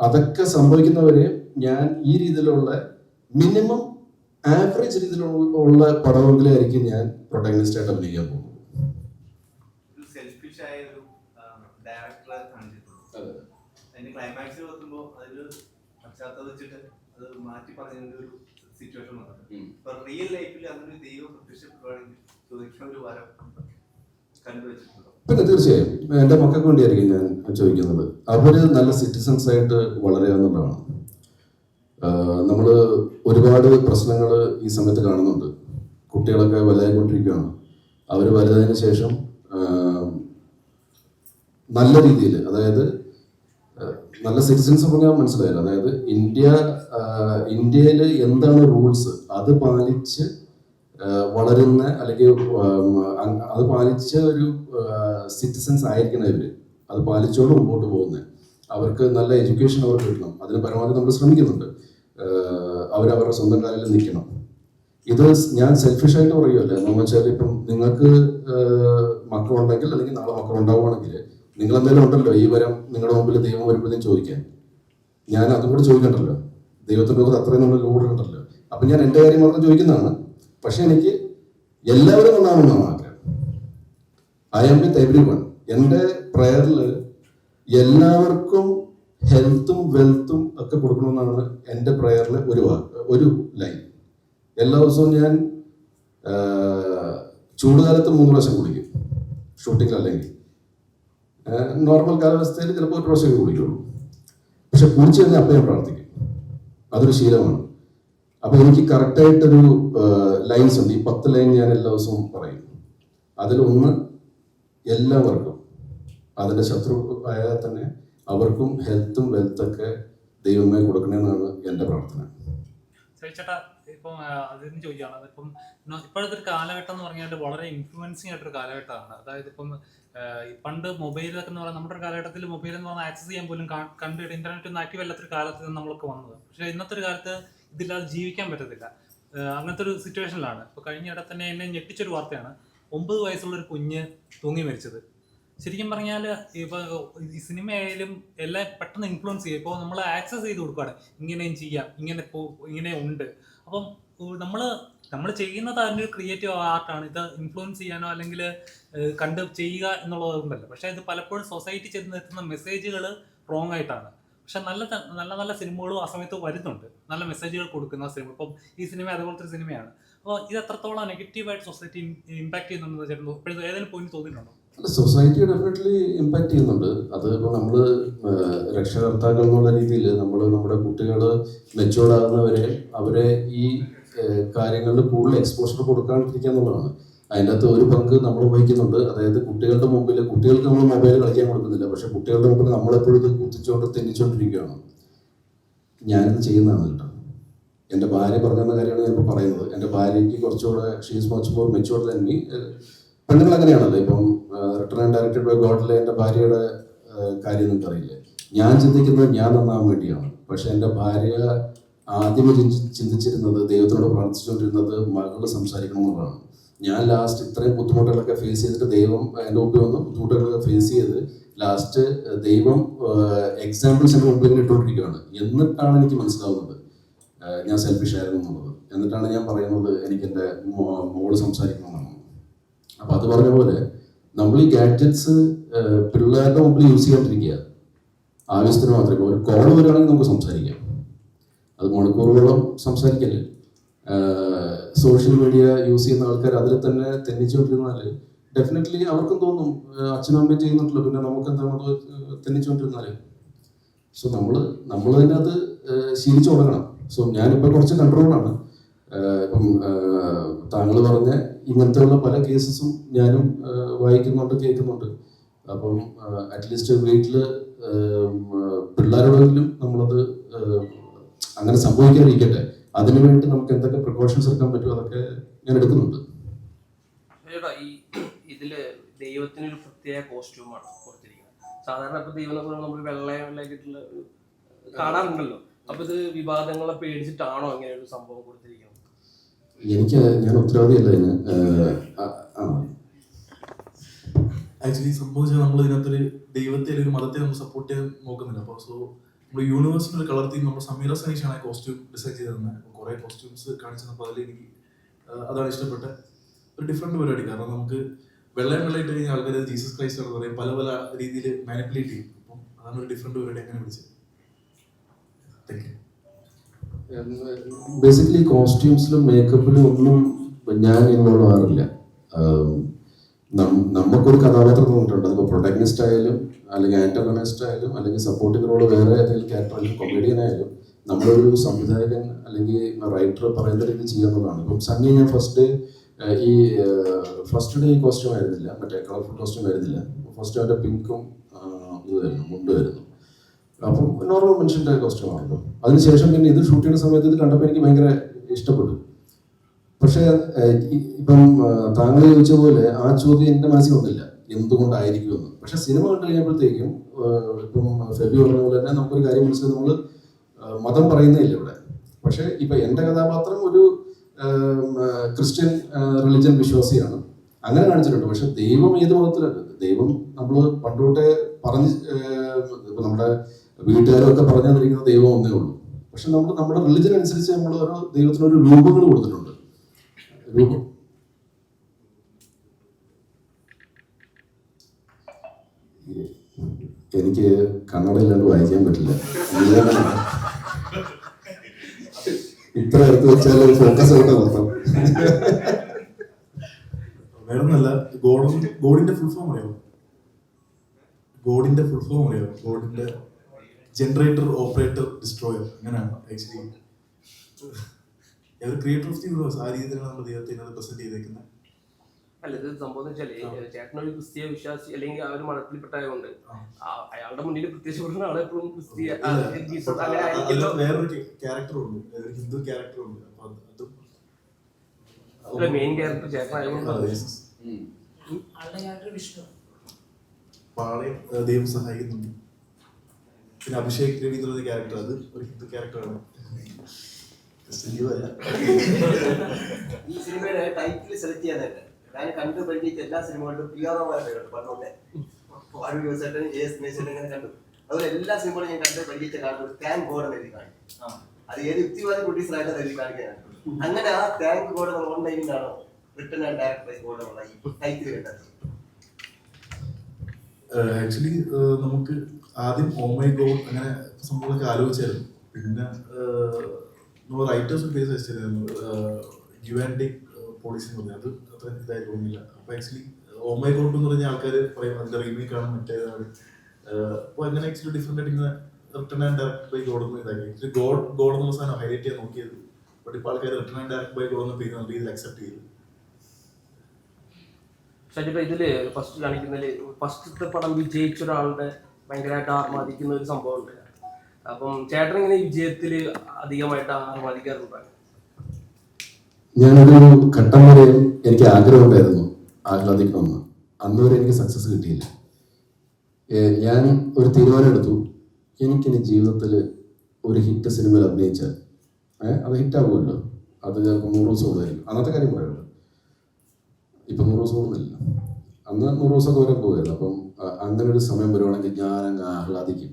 അതൊക്കെ സംഭവിക്കുന്നവരെ ഞാൻ ഈ രീതിയിലുള്ള മിനിമം ആവറേജ് രീതിയിലുള്ള പടമെങ്കിലായിരിക്കും ഞാൻ പ്രൊട്ടഗണിസ്റ്റ് ആയിട്ട് അഭിനയിക്കാൻ പോകുന്നത്. സെൽഫിഷ് ആയ ഒരു ഡയറക്ടറെ കാണിച്ചിട്ടുണ്ട്. അതിന്റെ ക്ലൈമാക്സിൽ എത്തുമ്പോൾ അതൊരു പശ്ചാത്തലം വെച്ചിട്ട് അത് മാറ്റി പറഞ്ഞ ഒരു സിറ്റുവേഷൻ വന്നത്. ഇപ്പൊ റിയൽ ലൈഫിൽ അങ്ങനെ ഒരു ദൈവം പ്രത്യക്ഷപ്പെടുകയാണെങ്കിൽ ചോദിക്കുന്ന ഒരു വരം കണ്ടുവച്ചിട്ടുണ്ടോ? പിന്നെ തീർച്ചയായും എൻ്റെ മക്കൾക്ക് വേണ്ടിയായിരിക്കും ഞാൻ ചോദിക്കുന്നത്. അവര് നല്ല സിറ്റിസൺസ് ആയിട്ട് വളരുക എന്നുള്ളതാണ്. നമ്മൾ ഒരുപാട് പ്രശ്നങ്ങൾ ഈ സമയത്ത് കാണുന്നുണ്ട്. കുട്ടികളൊക്കെ വലുതായിക്കൊണ്ടിരിക്കുകയാണ്. അവർ വലുതായതിനു ശേഷം നല്ല രീതിയിൽ, അതായത് നല്ല സിറ്റിസൺസ് പറഞ്ഞാൽ മനസ്സിലായില്ല, അതായത് ഇന്ത്യയിൽ എന്താണ് റൂൾസ് അത് പാലിച്ച് വളരുന്ന, അല്ലെങ്കിൽ അത് പാലിച്ച ഒരു സിറ്റിസൺസ് ആയിരിക്കണം ഇവര്. അത് പാലിച്ചോണ്ട് മുമ്പോട്ട് പോകുന്നത്. അവർക്ക് നല്ല എഡ്യൂക്കേഷൻ അവർക്ക് കിട്ടണം. അതിന് പരമാവധി നമ്മൾ ശ്രമിക്കുന്നുണ്ട്. അവരവരുടെ സ്വന്തം കാലിൽ നിൽക്കണം. ഇത് ഞാൻ സെൽഫിഷായിട്ട് പറയുമല്ലേ, എന്ന് വെച്ചാൽ ഇപ്പം നിങ്ങൾക്ക് മക്കളുണ്ടെങ്കിൽ, അല്ലെങ്കിൽ നാളെ മക്കളുണ്ടാവുകയാണെങ്കിൽ, നിങ്ങൾ എന്തെങ്കിലും ഉണ്ടല്ലോ ഈ വരം നിങ്ങളുടെ മുമ്പിൽ ദൈവം വരുമ്പോഴത്തേക്കും ചോദിക്കാൻ. ഞാൻ അതും കൂടെ ചോദിക്കണ്ടല്ലോ, ദൈവത്തിൻ്റെ കൂടെ അത്രയും നമ്മൾ ലോഡുണ്ടല്ലോ. അപ്പം ഞാൻ എൻ്റെ കാര്യം മാത്രം ചോദിക്കുന്നതാണ്. പക്ഷെ എനിക്ക് എല്ലാവരും നന്നാവണമെന്നാണ് ആഗ്രഹം. I am with everyone. എൻ്റെ പ്രയറിൽ എല്ലാവർക്കും ഹെൽത്തും വെൽത്തും ഒക്കെ കൊടുക്കണമെന്നാണ് എൻ്റെ പ്രയറിൽ ഒരു ലൈൻ. എല്ലാ ദിവസവും ഞാൻ ചൂടുകാലത്ത് 3 പ്രാവശ്യം കുടിക്കും, ഷൂട്ടിംഗ് അല്ലെങ്കിൽ നോർമൽ കാലാവസ്ഥയിൽ ചിലപ്പോൾ 1 പ്രാവശ്യമേ കുടിക്കുള്ളൂ. പക്ഷെ കുടിച്ചു കഴിഞ്ഞാൽ അപ്പം ഞാൻ പ്രാർത്ഥിക്കും. അതൊരു ശീലമാണ്. അപ്പൊ എനിക്ക് കറക്റ്റായിട്ടൊരു ലൈൻസ് ഉണ്ട്. ഈ 10 ലൈൻ ഞാൻ എല്ലാ ദിവസവും പറയും. അതിലൊന്ന്, എല്ലാവർക്കും, അതിൻ്റെ ശത്രു ആയാൽ തന്നെ അവർക്കും ഹെൽത്തും വെൽത്തൊക്കെ ദൈവമേ കൊടുക്കണമെന്നാണ് എൻ്റെ പ്രാർത്ഥന. ചേട്ടാ, ഇപ്പം അതിന് ചോദിക്കുകയാണ്, ഇപ്പം ഇപ്പോഴത്തെ ഒരു കാലഘട്ടം എന്ന് പറഞ്ഞാൽ വളരെ ഇൻഫ്ലുവൻസിങ് ആയിട്ടൊരു കാലഘട്ടമാണ്. അതായത് ഇപ്പം പണ്ട് മൊബൈലൊക്കെ എന്ന് പറഞ്ഞാൽ, നമ്മുടെ ഒരു കാലഘട്ടത്തിൽ മൊബൈൽ എന്ന് പറഞ്ഞാൽ ആക്സസ് ചെയ്യാൻ പോലും കണ്ടിട്ട് ഇന്റർനെറ്റ് ഒന്നും ആക്റ്റീവ് അല്ലാത്തൊരു കാലത്ത് നമ്മൾക്ക് വന്നത്. പക്ഷേ ഇന്നത്തെ ഒരു കാലത്ത് ഇതില്ലാതെ ജീവിക്കാൻ പറ്റത്തില്ല. അങ്ങനത്തെ ഒരു സിറ്റുവേഷനിലാണ്. ഇപ്പോൾ കഴിഞ്ഞിടെ തന്നെ എന്നെ ഞെട്ടിച്ചൊരു വാർത്തയാണ്, 9 വയസ്സുള്ളൊരു കുഞ്ഞ് തൂങ്ങി മരിച്ചത്. ശരിക്കും പറഞ്ഞാൽ ഇപ്പോൾ ഈ സിനിമയായാലും എല്ലാം പെട്ടെന്ന് ഇൻഫ്ലുവൻസ് ചെയ്യും. ഇപ്പോൾ നമ്മൾ ആക്സസ് ചെയ്ത് കൊടുക്കുകയാണ്, ഇങ്ങനെയും ചെയ്യാം, ഇങ്ങനെ ഉണ്ട്. അപ്പം നമ്മൾ ചെയ്യുന്നത് അതിൻ്റെ ഒരു ക്രിയേറ്റീവ് ആർട്ടാണ്. ഇത് ഇൻഫ്ലുവൻസ് ചെയ്യാനോ അല്ലെങ്കിൽ കണ്ട് ചെയ്യുക എന്നുള്ളതുകൊണ്ടല്ല. പക്ഷേ ഇത് പലപ്പോഴും സൊസൈറ്റി ചെന്നെത്തുന്ന മെസ്സേജുകൾ റോങ് ആയിട്ടാണ്. പക്ഷെ നല്ല സിനിമകളും ആ സമയത്ത് വരുന്നുണ്ട്, നല്ല മെസ്സേജുകൾ കൊടുക്കുന്ന സിനിമ. ഇപ്പം ഈ സിനിമ അതുപോലത്തെ ഒരു സിനിമയാണ്. അപ്പോൾ ഇത് എത്രത്തോളം നെഗറ്റീവായിട്ട് സൊസൈറ്റി ഇമ്പാക്ട് ചെയ്യുന്നുണ്ടെന്ന് ചേട്ടൻ ഇപ്പോഴും ഏതെങ്കിലും പോയിന്റ് തോന്നിയിട്ടുണ്ടോ? സൊസൈറ്റി ഡെഫിനറ്റ്ലി ഇമ്പാക്ട് ചെയ്യുന്നുണ്ട്. അത് ഇപ്പോൾ നമ്മൾ രക്ഷകർത്താക്കൾ എന്നുള്ള രീതിയിൽ നമ്മുടെ കുട്ടികൾ മെച്ചുവേർഡ് ആകുന്നവരെ അവരെ ഈ കാര്യങ്ങളിൽ കൂടുതൽ എക്സ്പോഷർ കൊടുക്കാണ്ടിരിക്കുക എന്നുള്ളതാണ്. അതിൻ്റെ അകത്ത് ഒരു പങ്ക് നമ്മൾ വഹിക്കുന്നുണ്ട്. അതായത് കുട്ടികളുടെ മുമ്പിൽ, കുട്ടികൾക്ക് നമ്മൾ മൊബൈൽ കളിക്കാൻ കൊടുക്കുന്നില്ല, പക്ഷെ കുട്ടികളുടെ മുമ്പിൽ നമ്മളെപ്പോഴും ഇത് കുത്തിച്ചുകൊണ്ട് തെന്നിച്ചുകൊണ്ടിരിക്കുകയാണ്. ഞാനിത് ചെയ്യുന്നതാണ് കേട്ടോ. എൻ്റെ ഭാര്യ പറഞ്ഞെന്ന കാര്യമാണ് ഞാനിപ്പോൾ പറയുന്നത്. എൻ്റെ ഭാര്യയ്ക്ക് കുറച്ചുകൂടെ she's much more matured than me. പെണ്ണുങ്ങൾ അങ്ങനെയാണല്ലോ. ഇപ്പം റിട്ടൺ ആൻഡ് ഡയറക്റ്റഡ് ബൈ ഗോഡിലെ എൻ്റെ ഭാര്യയുടെ കാര്യം നിങ്ങൾക്ക് അറിയില്ലേ. ഞാൻ ചിന്തിക്കുന്നത് ഞാൻ നന്നാവാൻ വേണ്ടിയാണ്. പക്ഷെ എൻ്റെ ഭാര്യ ആദ്യമേ ചിന്തിച്ചിരുന്നത്, ദൈവത്തിനോട് പ്രാർത്ഥിച്ചുകൊണ്ടിരുന്നത് മകൾ സംസാരിക്കണം എന്നുള്ളതാണ്. ഞാൻ ലാസ്റ്റ് ഇത്രയും ബുദ്ധിമുട്ടുകളൊക്കെ ഫേസ് ചെയ്തിട്ട് ദൈവം എൻ്റെ മുമ്പിൽ വന്ന് ബുദ്ധിമുട്ടുകളൊക്കെ ഫേസ് ചെയ്ത് ലാസ്റ്റ് ദൈവം എക്സാമ്പിൾസ് എൻ്റെ മുമ്പിൽ ഇങ്ങനെ ഇട്ടുകൊണ്ടിരിക്കുകയാണ്. എന്നിട്ടാണ് എനിക്ക് മനസ്സിലാവുന്നത് ഞാൻ സെൽഫിഷ് ആയിരുന്നു എന്നുള്ളത്. എന്നിട്ടാണ് ഞാൻ പറയുന്നത് എനിക്ക് എൻ്റെ മോള് സംസാരിക്കണമെന്നാണ്. അപ്പം അത് പറഞ്ഞ പോലെ നമ്മൾ ഈ ഗാഡ്ജറ്റ്സ് പിള്ളേരുടെ മുമ്പിൽ യൂസ് ചെയ്യാണ്ടിരിക്കുക, ആവശ്യത്തിന് മാത്രമേ. ഒരു കോൾ വരികയാണെങ്കിൽ നമുക്ക് സംസാരിക്കാം, അത് മണിക്കൂറുകളോളം സംസാരിക്കല്ലേ. സോഷ്യൽ മീഡിയ യൂസ് ചെയ്യുന്ന ആൾക്കാർ അതിൽ തന്നെ തെന്നിച്ചുകൊണ്ടിരുന്നാൽ ഡെഫിനറ്റ്ലി അവർക്കും തോന്നും അച്ഛനും അമ്മയും ചെയ്യുന്നുണ്ടല്ലോ, പിന്നെ നമുക്ക് എന്താണ് അത് തെന്നിച്ചുകൊണ്ടിരുന്നാൽ. സോ നമ്മൾ തന്നെ അത് ശീലിച്ചു തുടങ്ങണം. സോ ഞാനിപ്പോൾ കുറച്ച് കൺട്രോളാണ്. ഇപ്പം താങ്കൾ പറഞ്ഞ ഇങ്ങനത്തെയുള്ള പല കേസസും ഞാനും വായിക്കുന്നുണ്ട്, കേൾക്കുന്നുണ്ട്. അപ്പം അറ്റ്ലീസ്റ്റ് വീട്ടിൽ പിള്ളേരോടെങ്കിലും നമ്മളത് അങ്ങനെ സംഭവിക്കാതിരിക്കട്ടെ, അതിനുവേണ്ടി നമുക്ക് എന്തൊക്കെ പ്രിക്കോഷൻസ് എടുക്കാൻ പറ്റുമോ അതൊക്കെ ഞാൻ എടുക്കുന്നുണ്ട്. ഈ ഇതില് ദൈവത്തിനൊരു പ്രത്യേക കോസ്റ്റ്യൂമാണ് കൊടുത്തിരിക്കുന്നത്. സാധാരണ ഇപ്പൊ ദൈവം എന്ന് പറയുമ്പോൾ നമ്മൾ വെള്ളയായിട്ടുള്ള കാണാറുണ്ടല്ലോ. അപ്പൊ ഇത് വിവാദങ്ങളെ പേടിച്ചിട്ടാണോ ഇങ്ങനെ ഒരു സംഭവം കൊടുത്തിരിക്കുന്നത്? ഞാൻ ഉത്തരവാദിയല്ല ഇതിന്. ആക്ച്വലി സംഭവിച്ചാൽ നമ്മൾ ഇതിനകത്തൊരു ദൈവത്തെ അല്ലെങ്കിൽ ഒരു മതത്തെ നമ്മൾ സപ്പോർട്ട് ചെയ്യാൻ നോക്കുന്നില്ല. അപ്പോൾ സോ നമ്മൾ യൂണിവേഴ്സിനൊരു കളർ തീം നമ്മൾ സമീറ സനീഷാണ് കോസ്റ്റ്യൂം ഡിസൈൻ ചെയ്ത് തന്നെ. അപ്പോൾ കുറേ കോസ്റ്റ്യൂംസ് കാണിച്ചു തന്നപ്പോൾ അതിൽ എനിക്ക് അതാണ് ഇഷ്ടപ്പെട്ട ഒരു ഡിഫറെൻറ്റ് പരിപാടി. കാരണം നമുക്ക് വെള്ളയിട്ട് കഴിഞ്ഞാൽ ആൾക്കാർ ജീസസ് ക്രൈസ്റ്റ് എന്ന് പറയും, പല പല രീതിയിൽ മാനിപ്പുലേറ്റ് ചെയ്യും. അപ്പം അതാണ് ഒരു ഡിഫറെൻറ്റ് പരിപാടി അങ്ങനെ വിളിച്ചത്. Thank you. ബേസിക്കലി കോസ്റ്റ്യൂംസിലും മേക്കപ്പിലും ഒന്നും ഞാൻ ഇൻവോൾവ് ആകാറില്ല. നമുക്കൊരു കഥാപാത്രം തോന്നിയിട്ടുണ്ട്, അതിപ്പോൾ പ്രൊട്ടഗനിസ്റ്റ് ആയാലും അല്ലെങ്കിൽ ആന്റഗണിസ്റ്റ് ആയാലും അല്ലെങ്കിൽ സപ്പോർട്ടിംഗ് റോള് വേറെ ഏതെങ്കിലും ക്യാരക്ടർ ആയാലും കൊമേഡിയൻ ആയാലും നമ്മളൊരു സംവിധായകൻ അല്ലെങ്കിൽ റൈറ്റർ പറയുന്ന രീതി ചെയ്യാവുന്നതാണ്. ഇപ്പം സണ്ണി ഞാൻ ഫസ്റ്റ് ഡേ ഈ കോസ്റ്റ്യൂം ആയിരുന്നില്ല, മറ്റേ കളർഫുൾ കോസ്റ്റ്യൂം ആയിരുന്നില്ല. ഫസ്റ്റ് അവൻ്റെ പിങ്കും ഇതായിരുന്നു, മുണ്ടായിരുന്നു. അപ്പം നോർമൽ മനുഷ്യൻ്റെ കോസ്റ്റ്യൂം ആണല്ലോ. അതിനുശേഷം പിന്നെ ഇത് ഷൂട്ട് ചെയ്യുന്ന സമയത്ത് ഇത് കണ്ടപ്പോൾ എനിക്ക് ഭയങ്കര ഇഷ്ടപ്പെട്ടു. പക്ഷേ ഇപ്പം താങ്കൾ ചോദിച്ച പോലെ ആ ചോദ്യം എൻ്റെ മനസ്സിൽ വന്നില്ല, എന്തുകൊണ്ടായിരിക്കുമെന്ന്. പക്ഷെ സിനിമ കണ്ടു കഴിഞ്ഞപ്പോഴത്തേക്കും ഇപ്പം ഫെബി പറഞ്ഞ പോലെ തന്നെ നമുക്കൊരു കാര്യം മനസ്സിലായി, നമ്മൾ മതം പറയുന്നില്ല ഇവിടെ. പക്ഷെ ഇപ്പൊ എൻ്റെ കഥാപാത്രം ഒരു ക്രിസ്ത്യൻ റിലിജൻ വിശ്വാസിയാണ്, അങ്ങനെ കാണിച്ചിട്ടുണ്ട്. പക്ഷെ ദൈവം ഏത് മതത്തിലാണ്? ദൈവം നമ്മൾ പണ്ടുതൊട്ടേ പറഞ്ഞ് ഇപ്പൊ നമ്മുടെ വീട്ടുകാരൊക്കെ പറഞ്ഞു തന്നിരിക്കുന്ന ദൈവം ഒന്നേ ഉള്ളൂ. പക്ഷെ നമ്മൾ നമ്മുടെ റിലിജൻ അനുസരിച്ച് നമ്മൾ ഓരോ ദൈവത്തിനൊരു രൂപങ്ങൾ കൊടുത്തിട്ടുണ്ട്. രൂപം എനിക്ക് കന്നഡയില്ലാണ്ട് വായിക്കാൻ പറ്റില്ല. ഇത്ര എടുത്ത് വെച്ചാൽ ഫോക്കസ് ആയിട്ട് നടത്താം. വേറൊന്നല്ല, ഗോഡിന്റെ ഫുൾ ഫോം അറിയാമോ? ഗോഡിന്റെ ജനറേറ്റർ, ഓപ്പറേറ്റർ, ഡിസ്ട്രോയർ, അങ്ങനെയാണ് actually creator of the universe. ആ രീതിയിലാണ് നമ്മൾ ദൈവത്തെ പ്രസന്റ് ചെയ്തേക്കുന്നത്. അല്ല, ഇത് സംഭവം വെച്ചാല് ചേട്ടനൊരു ക്രിസ്തീയ വിശ്വാസി അല്ലെങ്കിൽ ആ ഒരു മതത്തിൽപ്പെട്ടായതുകൊണ്ട് അയാളുടെ മുന്നിൽ പ്രത്യക്ഷപ്പെടുന്ന ആളെ എപ്പോഴും ക്രിസ്തീയ വേറൊരു ക്യാരക്ടറുണ്ട്, ഹിന്ദു ക്യാരക്ടറുണ്ട്. അപ്പൊ മെയിൻ ക്യാരക്ടർ ചേട്ടനായതുകൊണ്ട് പാളയം ദൈവം സഹായിക്കുന്നുണ്ട്. പിന്നെ അഭിഷേക് രവി എന്നുള്ള ക്യാരക്ടർ, അത് ഒരു ഹിന്ദു ക്യാരക്ടറാണ്. ഈ സിനിമയുടെ ടൈറ്റിൽ സെലക്ട് ചെയ്യാനായിട്ട് ഞാൻ കണ്ടു പരിചയിച്ച എല്ലാ സിനിമകളിലും പ്രിയാറമായ പേരുണ്ട്. പറഞ്ഞോട്ടെ വാഴു ദിവസമായിട്ട് ഇങ്ങനെ കണ്ടു. അതുപോലെ എല്ലാ സിനിമകളും ഞാൻ കണ്ട് പരിചയിച്ച കാണുന്നത് താങ്ക് ഗോഡ് എന്ന് എഴുതി കാണിക്കും. അത് ഏത് യുക്തിവാദ പ്രൊഡ്യൂസറായിട്ട് എഴുതി കാണിക്കാനാണ്. അങ്ങനെ ആ താങ്ക് ഗോഡ് നമ്മൾ ഓൺലൈനിലാണോ written and direct by God എന്നുള്ള ഈ ടൈറ്റിൽ കേട്ടത്? ആക്ച്വലി നമുക്ക് ആദ്യം ഓ മൈ ഗോഡ് അങ്ങനെ സംഭവങ്ങളൊക്കെ ആലോചിച്ചായിരുന്നു. പിന്നെ റൈറ്റേഴ്സ് ബേസ് വെച്ചിരുന്നു ഗിവ് ആൻഡ് ടേക്ക് പോളിസി എന്ന് പറഞ്ഞാൽ അത് അത്ര ഇതായി തോന്നിയില്ല. അപ്പോൾ ആക്ച്വലി ഓ മൈ ഗോഡ് എന്ന് പറഞ്ഞാൽ ആൾക്കാർ പറയും അതിൻ്റെ റീമേക്കാണ് മറ്റേതാണ്. അപ്പോൾ അങ്ങനെ ആക്ച്വലി ഡിഫറെൻ്റ് ആയിട്ട് ഇങ്ങനെ written and direct by God എന്ന് ഇതാക്കി. ആക്ച്വലി ഗോഡ് എന്നുള്ള സാധനം ഹൈലൈറ്റ് ചെയ്യാൻ നോക്കിയത്. ബട്ട് ഇപ്പോൾ ആൾക്കാർ written and direct by God എന്ന പേര് നല്ല രീതിയിൽ അക്സെപ്റ്റ് ചെയ്തു. ഷാജിപ്പ ഇതില് ഫസ്റ്റ് കാണിക്കുന്നതിൽ ഫസ്റ്റത്തെ പടം വിജയിച്ച ഒരാളുടെ ഭയങ്കരമായിട്ട് ആർമാദിക്കുന്ന ഒരു സംഭവം ഉണ്ട്. അപ്പം ചേട്ടൻ ഇങ്ങനെ വിജയത്തില് അധികമായിട്ട് ആർമാദിക്കാറുണ്ട്? ഞാനൊരു ഘട്ടം വരെയും എനിക്ക് ആഗ്രഹം ഉണ്ടായിരുന്നു ആഹ്ലാദിക്കണമെന്ന്. അന്ന് വരെ എനിക്ക് സക്സസ് കിട്ടിയില്ല. ഞാൻ ഒരു തീരുമാനം എടുത്തു, എനിക്കിനി ജീവിതത്തിൽ ഒരു ഹിറ്റ് സിനിമയിൽ അഭിനയിച്ചാൽ അത് ഹിറ്റാകുമല്ലോ, അത് ചിലപ്പോൾ 100 ദിവസം ഉള്ളതായിരിക്കും. അന്നത്തെ കാര്യം പറയുള്ളൂ. ഇപ്പം 100 ദിവസം കൂടുന്നില്ല. അന്ന് 100 ദിവസമൊക്കെ വരെ പോകുമായിരുന്നു. അപ്പം അങ്ങനെ ഒരു സമയം വരുവാണെങ്കിൽ ഞാൻ അങ്ങ് ആഹ്ലാദിക്കും.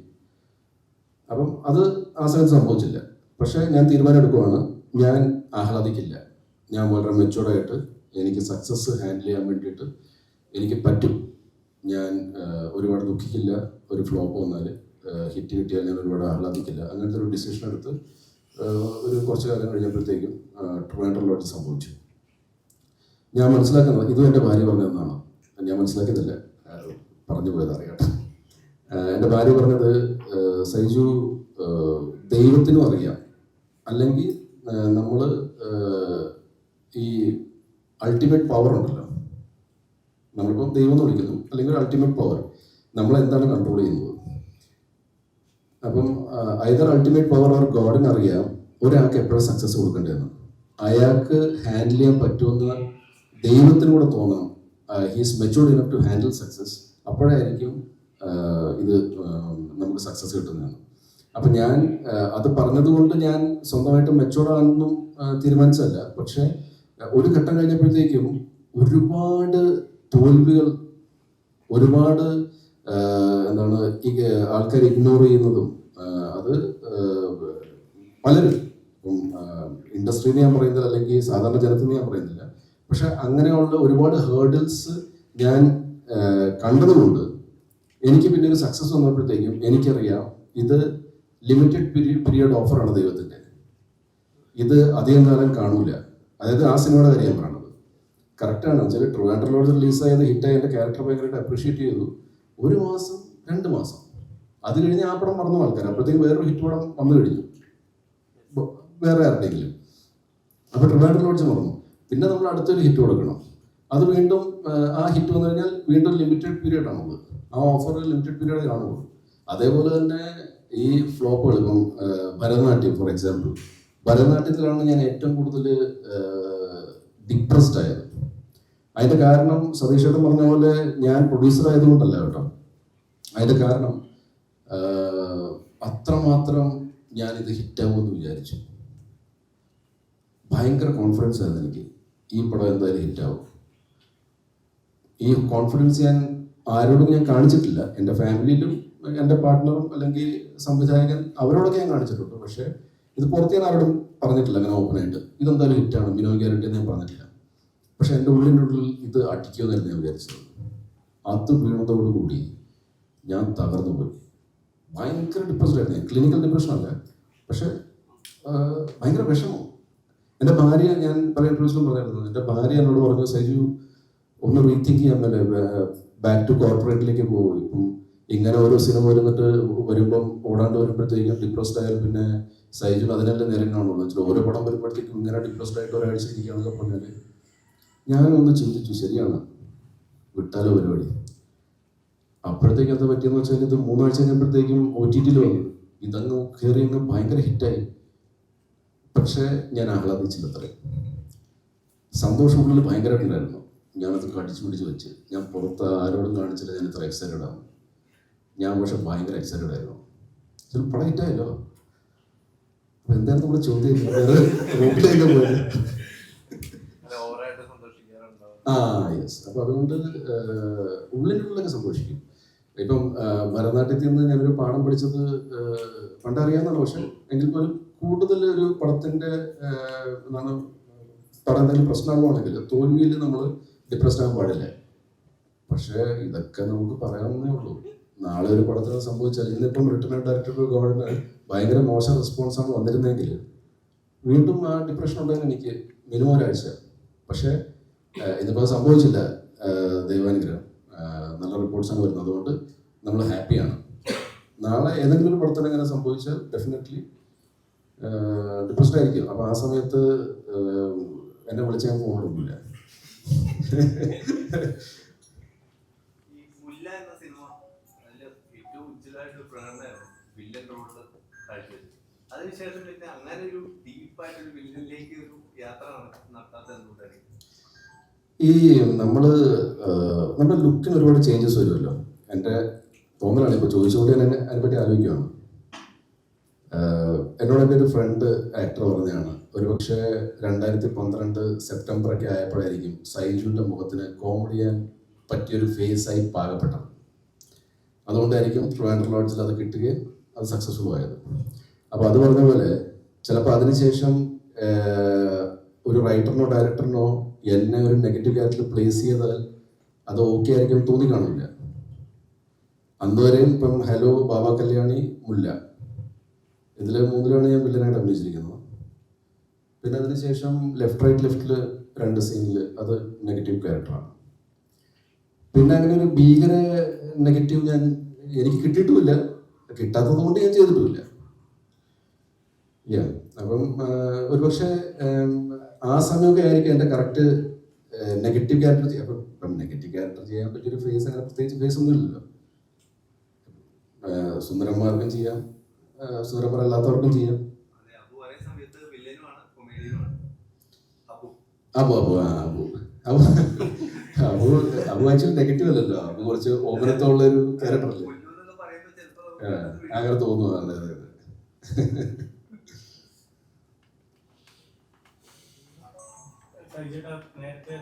അപ്പം അത് ആ സമയത്ത് സംഭവിച്ചില്ല. പക്ഷേ ഞാൻ തീരുമാനം എടുക്കുവാണ്, ഞാൻ ആഹ്ലാദിക്കില്ല. ഞാൻ വളരെ മെച്ചൂർഡായിട്ട് എനിക്ക് സക്സസ് ഹാൻഡിൽ ചെയ്യാൻ വേണ്ടിയിട്ട് എനിക്ക് പറ്റും. ഞാൻ ഒരുപാട് ദുഃഖിക്കില്ല. ഒരു ഫ്ലോപ്പ് വന്നാൽ ഹിറ്റ് കിട്ടിയാൽ ഞാൻ ഒരുപാട് ആഹ്ലാദിക്കില്ല. അങ്ങനത്തെ ഒരു ഡിസിഷൻ എടുത്ത് ഒരു കുറച്ച് കാലം കഴിഞ്ഞപ്പോഴത്തേക്കും ട്രിവാൻഡ്രം ലോഡ്ജ് സംഭവിച്ചു. ഞാൻ മനസ്സിലാക്കുന്നത്, ഇതും എൻ്റെ ഭാര്യ പറഞ്ഞതെന്നാണ്, ഞാൻ മനസ്സിലാക്കിയതല്ല, പറഞ്ഞു പോയത് അറിയാട്ടെ. എൻ്റെ ഭാര്യ പറഞ്ഞത്, സൈജു ദൈവത്തിനും അറിയാം, അല്ലെങ്കിൽ നമ്മൾ ഈ അൾട്ടിമേറ്റ് പവർ ഉണ്ടല്ലോ, നമ്മളിപ്പോൾ ദൈവം എന്ന് വിളിക്കുന്നു, അല്ലെങ്കിൽ ഒരു അൾട്ടിമേറ്റ് പവർ നമ്മളെന്താണ് കൺട്രോൾ ചെയ്യുന്നത്. അപ്പം ഐദർ അൾട്ടിമേറ്റ് പവർ ഓർ ഗോഡിന് അറിയാം ഒരാൾക്ക് എപ്പോഴും സക്സസ് കൊടുക്കേണ്ടതെന്ന്. അയാൾക്ക് ഹാൻഡിൽ ചെയ്യാൻ പറ്റുമെന്ന് ദൈവത്തിന് കൂടെ തോന്നണം. He's matured enough to handle success. അപ്പോഴായിരിക്കും ഇത് നമുക്ക് സക്സസ് കിട്ടുന്നതെന്ന്. അപ്പം ഞാൻ അത് പറഞ്ഞതുകൊണ്ട് ഞാൻ സ്വന്തമായിട്ട് മെച്ചൂർഡാണെന്നും തീരുമാനിച്ചതല്ല. പക്ഷേ ഒരു ഘട്ടം കഴിഞ്ഞപ്പോഴത്തേക്കും ഒരുപാട് തോൽവികൾ, ഒരുപാട് എന്താണ് ഈ ആൾക്കാർ ഇഗ്നോർ ചെയ്യുന്നതും, അത് പലരും, ഇപ്പം ഇൻഡസ്ട്രിയിൽ ഞാൻ പറയുന്നില്ല, അല്ലെങ്കിൽ സാധാരണ ജനത്തിന് ഞാൻ പറയുന്നില്ല, പക്ഷെ അങ്ങനെയുള്ള ഒരുപാട് ഹേർഡിൽസ് ഞാൻ കണ്ടതുകൊണ്ട് എനിക്ക് പിന്നെ ഒരു സക്സസ് വന്നപ്പോഴത്തേക്കും എനിക്കറിയാം ഇത് ലിമിറ്റഡ് പീരിയഡ് ഓഫറാണ് ദൈവത്തിൻ്റെ. ഇത് അധികം കാലം കാണൂല. അതായത് ആ സിനിമയുടെ കാര്യം ഞാൻ പറയണത് കറക്റ്റാണ്. വെച്ചാൽ ട്രിവാൻഡ്രം ലോഡ്ജ് റിലീസായത് ഹിറ്റായി, എൻ്റെ ക്യാരക്ടർ ഭയങ്കരമായിട്ട് അപ്രീഷിയേറ്റ് ചെയ്തു. 1 മാസം 2 മാസം അത് കഴിഞ്ഞ് ആ പടം മറന്നു ആൾക്കാർ. അപ്പോഴത്തേക്കും വേറൊരു ഹിറ്റ് പടം വന്നു കഴിഞ്ഞു, വേറെ ആരുടെയെങ്കിലും. അപ്പോൾ ട്രിവാൻഡ്രം ലോഡ്ജ് മറന്നു. പിന്നെ നമ്മൾ അടുത്തൊരു ഹിറ്റ് കൊടുക്കണം. അത് വീണ്ടും ആ ഹിറ്റ് വന്നു കഴിഞ്ഞാൽ വീണ്ടും ലിമിറ്റഡ് പീരീഡ് ആണത്. ആ ഓഫർ ലിമിറ്റഡ് പീരീഡ് കാണുള്ളൂ. അതേപോലെ തന്നെ ഈ ഫ്ലോപ്പുകൾ, ഇപ്പം ഭരതനാട്യം ഫോർ എക്സാമ്പിൾ, ഭരതനാട്യത്തിലാണ് ഞാൻ ഏറ്റവും കൂടുതൽ ഡിപ്രസ്ഡ് ആയത്. അതിൻ്റെ കാരണം സതീഷ് ഏട്ടൻ പറഞ്ഞ പോലെ ഞാൻ പ്രൊഡ്യൂസർ ആയതുകൊണ്ടല്ല കേട്ടോ. അതിൻ്റെ കാരണം അത്രമാത്രം ഞാനിത് ഹിറ്റാവുമെന്ന് വിചാരിച്ചു. ഭയങ്കര കോൺഫിഡൻസ് ആയിരുന്നു എനിക്ക്, ഈ പടം എന്തായാലും ഹിറ്റാവും. ഈ കോൺഫിഡൻസ് ഞാൻ ആരോടും ഞാൻ കാണിച്ചിട്ടില്ല. എൻ്റെ ഫാമിലിയിലും എൻ്റെ പാർട്ട്ണറും അല്ലെങ്കിൽ സംവിധായകൻ അവരോടൊക്കെ ഞാൻ കാണിച്ചിട്ടുണ്ട്. പക്ഷേ ഇത് പുറത്ത് ഞാൻ ആരോടും പറഞ്ഞിട്ടില്ല അങ്ങനെ ഓപ്പണായിട്ട്. ഇതെന്തായാലും ഹിറ്റാണ്, മിനിമം ഗ്യാരണ്ടി എന്ന് ഞാൻ പറഞ്ഞിട്ടില്ല. പക്ഷെ എൻ്റെ ഉള്ളിൻ്റെ ഉള്ളിൽ ഇത് അടിക്കുമെന്നായിരുന്നു ഞാൻ വിചാരിച്ചത്. അത് വീണതോടുകൂടി ഞാൻ തകർന്നു പോയി. ഭയങ്കര ഡിപ്രസ്ഡ് ആയിരുന്നു. ക്ലിനിക്കൽ ഡിപ്രഷൻ അല്ല, പക്ഷെ ഭയങ്കര വിഷമം. എൻ്റെ ഭാര്യ, ഞാൻ പല ഇൻ്റർവ്യൂസിലും പറഞ്ഞിരുന്നു, എൻ്റെ ഭാര്യ എന്നോട് പറഞ്ഞു, സൈജു ഒന്ന് റീതിങ്ക് ചെയ്യാൻ പറ്റില്ല, ബാക്ക് ടു കോർപ്പറേറ്റിലേക്ക് പോകും. ഇപ്പം ഇങ്ങനെ ഓരോ സിനിമ വരുമ്പം ഓടാണ്ട് വരുമ്പോഴത്തേക്കും ഡിപ്രസ്ഡ് ആയാൽ പിന്നെ സൈജു അതിനെല്ലാം നേരം കാണുള്ളൂ. വെച്ചാൽ ഓരോ പടം വരുമ്പോഴത്തേക്കും ഇങ്ങനെ ഡിപ്രസ്ഡ് ആയിട്ട് ഒരാഴ്ച ഇരിക്കുകയാണെന്നൊക്കെ പറഞ്ഞാൽ ഞാനൊന്ന് ചിന്തിച്ചു, ശരിയാണ്, വിട്ടാലോ പരിപാടി. അപ്പോഴത്തേക്ക് എന്താ പറ്റിയെന്ന് വെച്ചാൽ ഇത് 3 ആഴ്ച കഴിഞ്ഞപ്പോഴത്തേക്കും OTT-ൽ വന്നു. ഇതങ്ങ് കയറി അങ്ങ് ഭയങ്കര ഹിറ്റായി. പക്ഷേ ഞാൻ ആഹ്ലാദിച്ചില്ല. അത്രയും സന്തോഷം ഉള്ളിൽ ഭയങ്കരമായിട്ടുണ്ടായിരുന്നു. ഞാനത് കടിച്ചു പിടിച്ച് വെച്ച് ഞാൻ പുറത്ത് ആരോടും കാണിച്ചില്ല ഞാൻ ഇത്ര എക്സൈറ്റഡ് ആണ്. ഞാൻ പക്ഷെ ഭയങ്കര എക്സൈറ്റഡ് ആയിരുന്നു. ചില പടം ഹിറ്റായല്ലോ. അപ്പൊ എന്തായാലും നമ്മുടെ ചോദ്യം റോഡിലേക്ക് പോയത്. യെസ്. അപ്പൊ അതുകൊണ്ട് ഉള്ളിനുള്ളിലൊക്കെ സന്തോഷിക്കും. ഇപ്പം ഭരതനാട്യത്തിൽ നിന്ന് ഞാനൊരു പാഠം പഠിച്ചത് പണ്ടറിയാവുന്നതാണ്. പക്ഷെ എങ്കിൽ പോലും കൂടുതൽ ഒരു പടത്തിന്റെ പടം എന്തെങ്കിലും പ്രശ്നമാകുവാണെങ്കിൽ തോൽവിയിൽ നമ്മൾ ഡിപ്രസ്ഡ് ആകാൻ പാടില്ല. പക്ഷേ ഇതൊക്കെ നമുക്ക് പറയാവുന്നേ ഉള്ളൂ. നാളെ ഒരു പടത്തിന് സംഭവിച്ചാൽ, ഇന്നിപ്പം റിട്ടേൺ ഡയറക്ടർ ഗോഡിന് ഭയങ്കര മോശം റെസ്പോൺസാണ് വന്നിരുന്നെങ്കിൽ വീണ്ടും ആ ഡിപ്രഷൻ ഉണ്ടായിരുന്നു എനിക്ക് മിനിമം ഒരാഴ്ച. പക്ഷേ ഇതിപ്പോൾ സംഭവിച്ചില്ല, ദൈവാനുഗ്രഹം. നല്ല റിപ്പോർട്ട്സാണ് വരുന്നത്. അതുകൊണ്ട് നമ്മൾ ഹാപ്പിയാണ്. നാളെ ഏതെങ്കിലും ഒരു പടത്തിന് അങ്ങനെ സംഭവിച്ചാൽ ഡെഫിനറ്റ്ലി ഡിപ്രസ്ഡ് ആയിരിക്കും. അപ്പോൾ ആ സമയത്ത് എന്നെ വിളിച്ച് ഞാൻ ഫോൺ എടുക്കില്ല. അതിനുശേഷം പിന്നെ അങ്ങനെ ഒരു ഡീപ്പായിട്ടൊരു വില്ലനിലേക്ക് ഒരു യാത്ര നടത്താത്ത എന്തുകൊണ്ടാണ്? ഈ നമ്മുടെ ലുക്കിന് ഒരുപാട് ചേഞ്ചസ് വരുമല്ലോ. എൻ്റെ തോന്നലാണ് ഇപ്പോൾ ചോദിച്ചുകൊണ്ട് ഞാൻ അതിനെപ്പറ്റി ആലോചിക്കുകയാണ്. എന്നോട് എൻ്റെ ഒരു ഫ്രണ്ട് ആക്ടർ പറഞ്ഞതാണ്, ഒരുപക്ഷെ 2012 സെപ്റ്റംബറൊക്കെ ആയപ്പോഴായിരിക്കും സൈജുവിൻ്റെ മുഖത്തിന് കോമഡി ചെയ്യാൻ പറ്റിയൊരു ഫേസായി പാകപ്പെട്ടത്. അതുകൊണ്ടായിരിക്കും ട്രിവാൻഡ്രം ലോഡ്ജിൽ അത് കിട്ടുകയും അത് സക്സസ്ഫുൾ ആയത്. അപ്പോൾ അത് പറഞ്ഞ പോലെ ചിലപ്പോൾ അതിനുശേഷം ഒരു റൈറ്ററിനോ ഡയറക്ടറിനോ എന്നെ ഒരു നെഗറ്റീവ് ക്യാരക്ടറിൽ പ്ലേസ് ചെയ്താൽ അത് ഓക്കെ ആയിരിക്കും തോന്നി കാണില്ല. അന്നുവരെയും ഇപ്പം ഹലോ, ബാബ കല്യാണി, മുല്ല, ഇതിൽ 3 ഞാൻ വില്ലനായിട്ട് അഭിനയിച്ചിരിക്കുന്നത്. പിന്നെ അതിനുശേഷം ലെഫ്റ്റ് റൈറ്റ് ലെഫ്റ്റിൽ 2 സീനിൽ അത് നെഗറ്റീവ് ക്യാരക്ടറാണ്. പിന്നെ അങ്ങനെ ഒരു ഭീകര നെഗറ്റീവ് എനിക്ക് കിട്ടിയിട്ടുമില്ല, കിട്ടാത്തത് കൊണ്ട് ഞാൻ ചെയ്തിട്ടുമില്ല. അപ്പം ഒരുപക്ഷെ ആ സമയമൊക്കെ ആയിരിക്കും എൻ്റെ കറക്റ്റ് നെഗറ്റീവ് ക്യാരക്ടർ ചെയ്യാം. അപ്പം നെഗറ്റീവ് ക്യാരക്ടർ ചെയ്യാൻ പറ്റിയൊരു ഫേസ് അങ്ങനെ പ്രത്യേകിച്ച് ഫേസ് ഒന്നും ഇല്ലല്ലോ. സുന്ദരന്മാർക്കും ചെയ്യാം, സുന്ദരന്മാരല്ലാത്തവർക്കും ചെയ്യാം. അബു ആക്ച്വലി നെഗറ്റീവ് അല്ലല്ലോ, അബു കുറച്ച് ഓമനത്തുള്ള ഒരു ക്യാരക്ടർ അല്ലേ, അങ്ങനെ തോന്നുന്നു. നേരത്തെ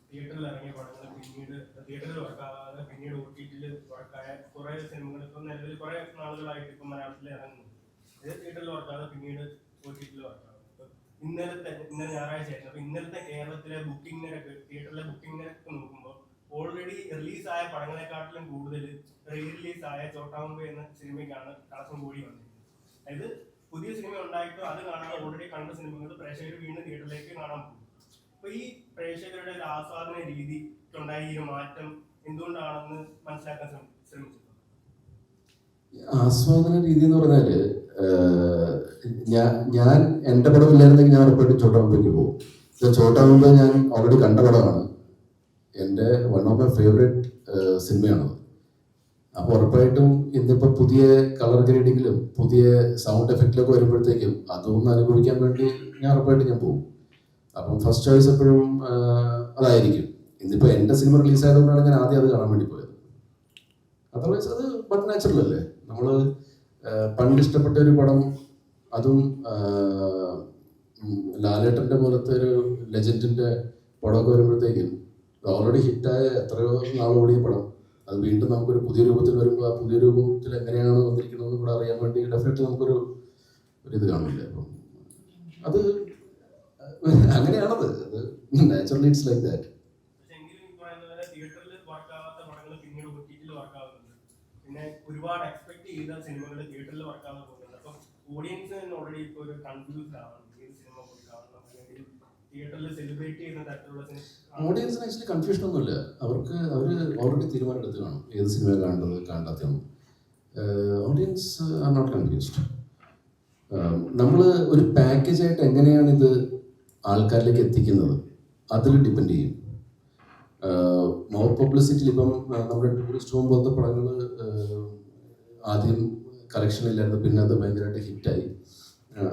തിയേറ്ററിൽ ഇറങ്ങിയ പടങ്ങൾ പിന്നീട് തിയേറ്ററിൽ വർക്കാകാതെ പിന്നീട് OTT-ൽ വർക്കായ കുറെ സിനിമകൾ ഇപ്പം നിലവിൽ കുറെ നാളുകളായിട്ട് ഇപ്പം മലയാളത്തിൽ ഇറങ്ങുന്നു. ഇത് തിയേറ്ററിൽ വർക്കാതെ പിന്നീട് OTT-ൽ വർക്കാകും. ഇന്നലെ ഞായറാഴ്ച ആയിരുന്നു. അപ്പൊ ഇന്നലത്തെ കേരളത്തിലെ ബുക്കിംഗ് നിരക്ക്, തിയേറ്ററിലെ ബുക്കിംഗ് നിരക്ക് നോക്കുമ്പോൾ ഓൾറെഡി റിലീസായ പടങ്ങളെക്കാട്ടിലും കൂടുതൽ റീ റിലീസായ ചോട്ടാമുമ്പ് എന്ന സിനിമയ്ക്കാണ് കളക്ഷൻ കൂടി വന്നിരിക്കുന്നത്. അതായത് പുതിയ സിനിമ ഉണ്ടായിട്ടും അത് കാണാതെ ഓൾറെഡി കണ്ട സിനിമകൾ പ്രേക്ഷകർ വീണ്ടും തിയേറ്ററിലേക്ക് കാണാൻ പോകും. അപ്പൊ ഈ പ്രേക്ഷകരുടെ ഒരു ആസ്വാദന രീതിക്കുണ്ടായ ഈ ഒരു മാറ്റം എന്തുകൊണ്ടാണെന്ന് മനസ്സിലാക്കാൻ ശ്രമിച്ചു. ആസ്വാദന രീതി എന്ന് പറഞ്ഞാല് ഞാൻ എൻ്റെ പടം ഇല്ലായിരുന്നെങ്കിൽ ഞാൻ ഉറപ്പായിട്ടും ചോട്ടാമുമ്പേക്ക് പോകും. ചോട്ടാമുമ്പ് ഞാൻ ഓൾറെഡി കണ്ട പടമാണ്, എൻ്റെ വൺ ഓഫ് മൈ ഫേവറേറ്റ് സിനിമയാണത്. അപ്പോൾ ഉറപ്പായിട്ടും ഇന്നിപ്പോൾ പുതിയ കളർ ഗ്രേഡിങ്ങിലും പുതിയ സൗണ്ട് എഫക്റ്റിലൊക്കെ വരുമ്പോഴത്തേക്കും അതൊന്ന് അനുഭവിക്കാൻ വേണ്ടി ഞാൻ ഉറപ്പായിട്ടും ഞാൻ പോകും. അപ്പം ഫസ്റ്റ് ചോയ്സ് എപ്പോഴും അതായിരിക്കും. ഇന്നിപ്പോൾ എൻ്റെ സിനിമ റിലീസ് ആയതുകൊണ്ടാണ് ഞാൻ ആദ്യം അത് കാണാൻ വേണ്ടി പോയത്. അതർവൈസ് അത് ബട്ട് നാച്ചുറൽ അല്ലേ. നമ്മൾ പണ്ട് ഇഷ്ടപ്പെട്ട ഒരു പടം, അതും ലാലേട്ടൻ്റെ പോലത്തെ ഒരു ലെജൻഡിൻ്റെ പടമൊക്കെ വരുമ്പോഴത്തേക്കും ഓൾറെഡി ഹിറ്റായ എത്രയോ നാളോടിയ പടം അത് വീണ്ടും നമുക്കൊരു പുതിയ രൂപത്തിൽ വരുമ്പോൾ ആ പുതിയ രൂപത്തിൽ എങ്ങനെയാണ് വന്നിരിക്കുന്നതെന്ന് കൂടെ അറിയാൻ വേണ്ടി ഡെഫിനറ്റ്ലി നമുക്കൊരു ഇത് കാണില്ല. അപ്പം അത് അങ്ങനെയാണത്, അത് നാച്ചുറലി ഇറ്റ്സ് ലൈക്ക് ദാറ്റ്. പിന്നെ ഒരുപാട് എക്സ്പെക്ട് ചെയ്ത സിനിമകൾ തിയേറ്ററിൽ വർക്കാതെ പോകുന്നുണ്ട്. അപ്പം ഓഡിയൻസ് ഓൾറെഡി ഇപ്പോൾ ഒരു കൺഫ്യൂസ്ഡ് ആണ്, ഏത് സിനിമ പോയി കാണണം, അല്ലെങ്കിൽ തിയേറ്ററിൽ സെലിബ്രേറ്റ് ചെയ്യുന്ന തരത്തിലുള്ള സിനിമ. ഓഡിയൻസിന് ആക്ച്വലി കൺഫ്യൂഷൻ ഒന്നുമില്ല. അവർ ഓൾറെഡി തീരുമാനം എടുത്ത് കാണും ഏത് സിനിമ കാണേണ്ടത് കാണാത്തതെന്ന്. Audience are not confused. നമ്മൾ ഒരു പാക്കേജായിട്ട് എങ്ങനെയാണ് ഇത് ആൾക്കാരിലേക്ക് എത്തിക്കുന്നത് അതിൽ ഡിപ്പെൻഡ് ചെയ്യും. മോർ പബ്ലിസിറ്റിയിൽ ഇപ്പം നമ്മുടെ ടൂറിസ്റ്റ് ഹോം പോലത്തെ പടങ്ങൾ ആദ്യം കളക്ഷൻ ഇല്ലായിരുന്നു, പിന്നെ അത് ഭയങ്കരമായിട്ട് ഹിറ്റായി.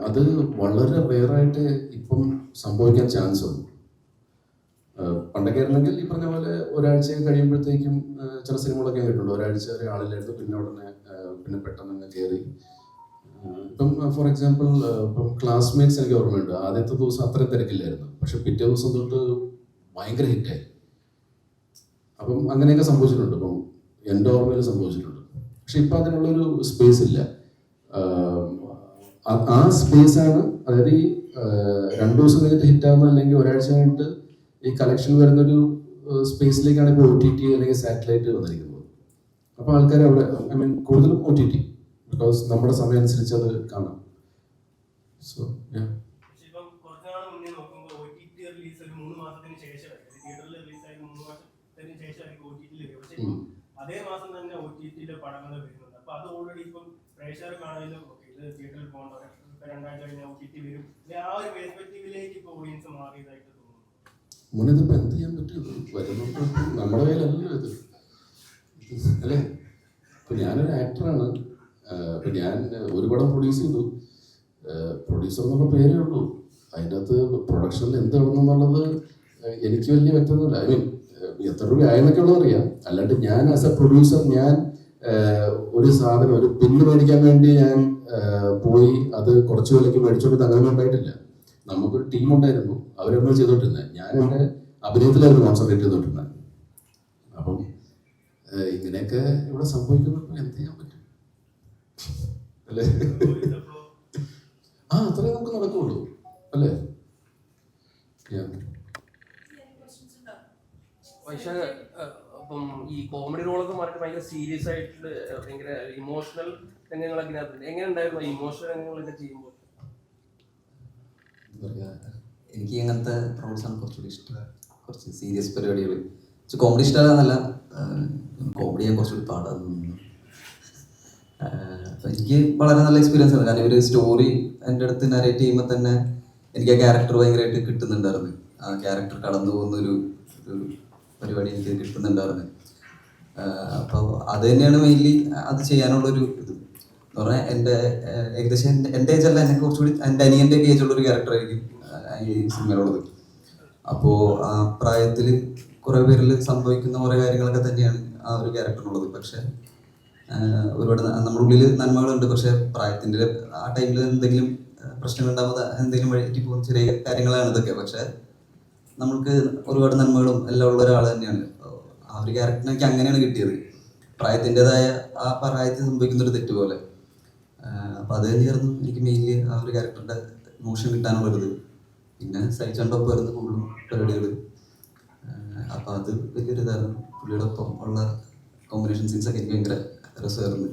അത് വളരെ റെയറായിട്ട് ഇപ്പം സംഭവിക്കാൻ ചാൻസ് ഉണ്ട്. പണ്ടൊക്കെ ആയിരുന്നെങ്കിൽ ഈ പറഞ്ഞ പോലെ ഒരാഴ്ച കഴിയുമ്പോഴത്തേക്കും ചില സിനിമകളൊക്കെ കേട്ടിട്ടുണ്ട്, ഒരാഴ്ച വരെ ആളില്ലായിരുന്നു, പിന്നെ ഉടനെ പിന്നെ പെട്ടെന്ന് അങ്ങ് കയറി. ഇപ്പം ഫോർ എക്സാമ്പിൾ ഇപ്പം ക്ലാസ്മേറ്റ്സ് എനിക്ക് ഓർമ്മയുണ്ട്, ആദ്യത്തെ ദിവസം അത്രയും തിരക്കില്ലായിരുന്നു, പക്ഷെ പിറ്റേ ദിവസം തൊട്ട് ഭയങ്കര ഹിറ്റായി. അപ്പം അങ്ങനെയൊക്കെ സംഭവിച്ചിട്ടുണ്ട്, ഇപ്പം എൻ്റെ ഓർമ്മയിൽ സംഭവിച്ചിട്ടുണ്ട്. പക്ഷെ ഇപ്പം അതിനുള്ളൊരു സ്പേസ് ഇല്ല. ആ സ്പേസാണ്, അതായത് ഈ 2 ദിവസം കഴിഞ്ഞിട്ട് ഹിറ്റാകുന്ന അല്ലെങ്കിൽ ഒരാഴ്ച കഴിഞ്ഞിട്ട് ഈ കളക്ഷൻ വരുന്നൊരു സ്പേസിലേക്കാണ് ഇപ്പോൾ OTT അല്ലെങ്കിൽ സാറ്റലൈറ്റ് വന്നിരിക്കുന്നത്. അപ്പോൾ ആൾക്കാർ അവിടെ കൂടുതലും OTT, ബിക്കോസ് നമ്മുടെ സമയം അനുസരിച്ച് അത് കാണാം. സോ ഇപ്പം കുറച്ചുനാൾ മുന്നേ നോക്കുമ്പോൾ OTT റിലീസ് ഒരു 3 മാസത്തിന് ശേഷമായിരിക്കും, തിയേറ്ററിൽ റിലീസായി 3 മാസത്തിന് ശേഷമായിരിക്കും OTT-ൽ വരും. പക്ഷേ അതേ മാസം തന്നെ OTT-ലെ പടങ്ങൾ വരുന്നുണ്ട്. അപ്പൊ അത് ഓൾറെഡി ഇപ്പം പ്രേക്ഷകർക്കാണെങ്കിലും ഇത് തിയേറ്ററിൽ പോകേണ്ട 2 ആഴ്ച കഴിഞ്ഞാൽ OTT വരും. ആ ഒരു പെർസ്പെക്റ്റീവിലേക്ക് ഇപ്പോൾ ഓഡിയൻസ് മാറിയതായിട്ട് തോന്നുന്നു. മുന്നിതിപ്പോൾ എന്ത് ചെയ്യാൻ പറ്റും, വരുന്നുണ്ട്, നമ്മുടെ കയ്യിലല്ലോ ഇത് അല്ലേ. ഇപ്പം ഞാനൊരു ആക്ടറാണ്, ഇപ്പം ഞാൻ ഒരു പടം പ്രൊഡ്യൂസ് ചെയ്തു, പ്രൊഡ്യൂസർ എന്നുള്ള പേരേ ഉള്ളൂ. അതിൻ്റെ അകത്ത് പ്രൊഡക്ഷനിൽ എന്ത് ഇടണമെന്നുള്ളത് എനിക്ക് വലിയ വ്യക്തമൊന്നുമില്ല. എത്ര രൂപ ആയെന്നൊക്കെ ഉള്ളത് അറിയാം, അല്ലാണ്ട് ഞാൻ ആസ് എ പ്രൊഡ്യൂസർ ഞാൻ ഒരു സാധനം, ഒരു പിന്ന് മേടിക്കാൻ വേണ്ടി ഞാൻ പോയി അത് കുറച്ച് വിലയ്ക്ക് മേടിച്ചോണ്ട് അങ്ങനെ ഉണ്ടായിട്ടില്ല. നമുക്കൊരു ടീം ഉണ്ടായിരുന്നു, അവരൊന്നും ചെയ്തോണ്ടിരുന്നത്. ഞാൻ എൻ്റെ അഭിനയത്തിലായിരുന്നു കോൺസെൻട്രേറ്റ് ചെയ്തോണ്ടിരുന്നത്. അപ്പം ഇങ്ങനെയൊക്കെ ഇവിടെ സംഭവിക്കുന്നപ്പോൾ എന്ത് ചെയ്യാൻ പറ്റും അല്ലേ? അത്രേ നമുക്ക് നടക്കുള്ളൂ അല്ലേ? വൈശാഖ്, അപ്പം ഈ കോമഡി റോളൊക്കെ മാറിയിട്ട് ഭയങ്കര സീരിയസ് ആയിട്ട് ഭയങ്കര ഇമോഷണൽ രംഗങ്ങളൊക്കെ ഇതിനകത്ത് എങ്ങനെ ഉണ്ടായിരുന്നു ഇമോഷണൽ രംഗങ്ങളൊക്കെ ചെയ്യുമ്പോൾ? എനിക്ക് അങ്ങനത്തെ റോൾസാണ് കുറച്ചുകൂടി ഇഷ്ടം. കുറച്ച് സീരിയസ് പരിപാടികൾ കോമഡി ഇഷ്ടമല്ല, കോമഡി ഞാൻ കുറച്ചുകൂടി പാടാൻ തോന്നുന്നു. എനിക്ക് വളരെ നല്ല എക്സ്പീരിയൻസ് ആണ്. കാരണം ഒരു സ്റ്റോറി എൻ്റെ അടുത്ത് നരേറ്റ് ചെയ്യുമ്പോൾ തന്നെ എനിക്ക് ആ ക്യാരക്ടർ ഭയങ്കരമായിട്ട് കിട്ടുന്നുണ്ടായിരുന്നു. ആ ക്യാരക്ടർ കടന്നു പോകുന്നൊരു പരിപാടി എനിക്ക് കിട്ടുന്നുണ്ടായിരുന്നു. അപ്പോൾ അത് തന്നെയാണ് മെയിൻലി അത് ചെയ്യാനുള്ളൊരു ഇത് എന്ന് പറഞ്ഞാൽ. എൻ്റെ ഏകദേശം എൻ്റെ ഏജല്ല, എന്നെ കുറച്ചുകൂടി എൻ്റെ അനിയൻ്റെ ഒക്കെ ഏജുള്ളൊരു ക്യാരക്ടറായിരിക്കും ഈ സിനിമയിലുള്ളത്. അപ്പോൾ ആ പ്രായത്തിൽ കുറേ പേരിൽ സംഭവിക്കുന്ന കുറേ കാര്യങ്ങളൊക്കെ തന്നെയാണ് ആ ഒരു ക്യാരക്ടറിനുള്ളത്. പക്ഷേ ഒരുപാട് നമ്മുടെ ഉള്ളിൽ നന്മകളുണ്ട്. പക്ഷേ പ്രായത്തിൻ്റെ ആ ടൈമിൽ എന്തെങ്കിലും പ്രശ്നങ്ങൾ ഉണ്ടാകുമ്പോൾ എന്തെങ്കിലും വഴിക്ക് പോകുന്ന ചെറിയ കാര്യങ്ങളാണ് ഇതൊക്കെ. പക്ഷേ നമ്മൾക്ക് ഒരുപാട് നന്മകളും എല്ലാം ഉള്ള ഒരാൾ തന്നെയാണ്. ആ ഒരു ക്യാരക്ടറിന് എനിക്ക് അങ്ങനെയാണ് കിട്ടിയത്, പ്രായത്തിൻ്റെതായ ആ പ്രായത്തിൽ സംഭവിക്കുന്നൊരു തെറ്റ് പോലെ. അപ്പം അത് തന്നെയായിരുന്നു എനിക്ക് മെയിൻലി ആ ഒരു ക്യാരക്ടറിൻ്റെ ഇമോഷൻ കിട്ടാനുള്ളത്. പിന്നെ സഹിച്ചുകൊണ്ടൊപ്പം വരുന്ന കൂടുതലും പരിപാടികൾ. അപ്പം അത് വലിയൊരു ഇതായിരുന്നു. പുള്ളിയുടെ ഒപ്പം ഉള്ള കോമ്പിനേഷൻ സീൻസൊക്കെ എനിക്ക് ഭയങ്കര രസമായിരുന്നു.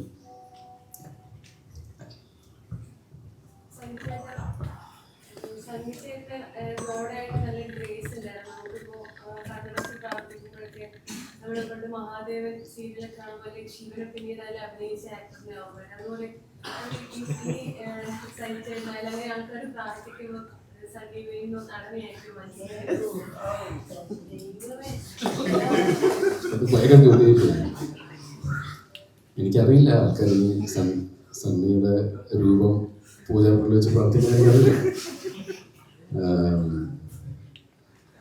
മഹാദേവൻ സീരിയലൊക്കെ കാണുമ്പോൾ ശിവനെ പിന്നീട് അതിൽ അഭിനയിച്ച ആക്ടറിനാവുമ്പോൾ അതുപോലെ സഹിച്ചാൽ അങ്ങനെ ആൾക്കാർ പ്രാർത്ഥിക്കുമ്പോൾ സജീവയും നടനെയായിട്ട് എനിക്കറിയില്ല ആൾക്കാർ ഈ സണ്ണിയുടെ രൂപം പൂജാമുറിൽ വെച്ച് പ്രാർത്ഥിക്കുന്നറിയില്ല.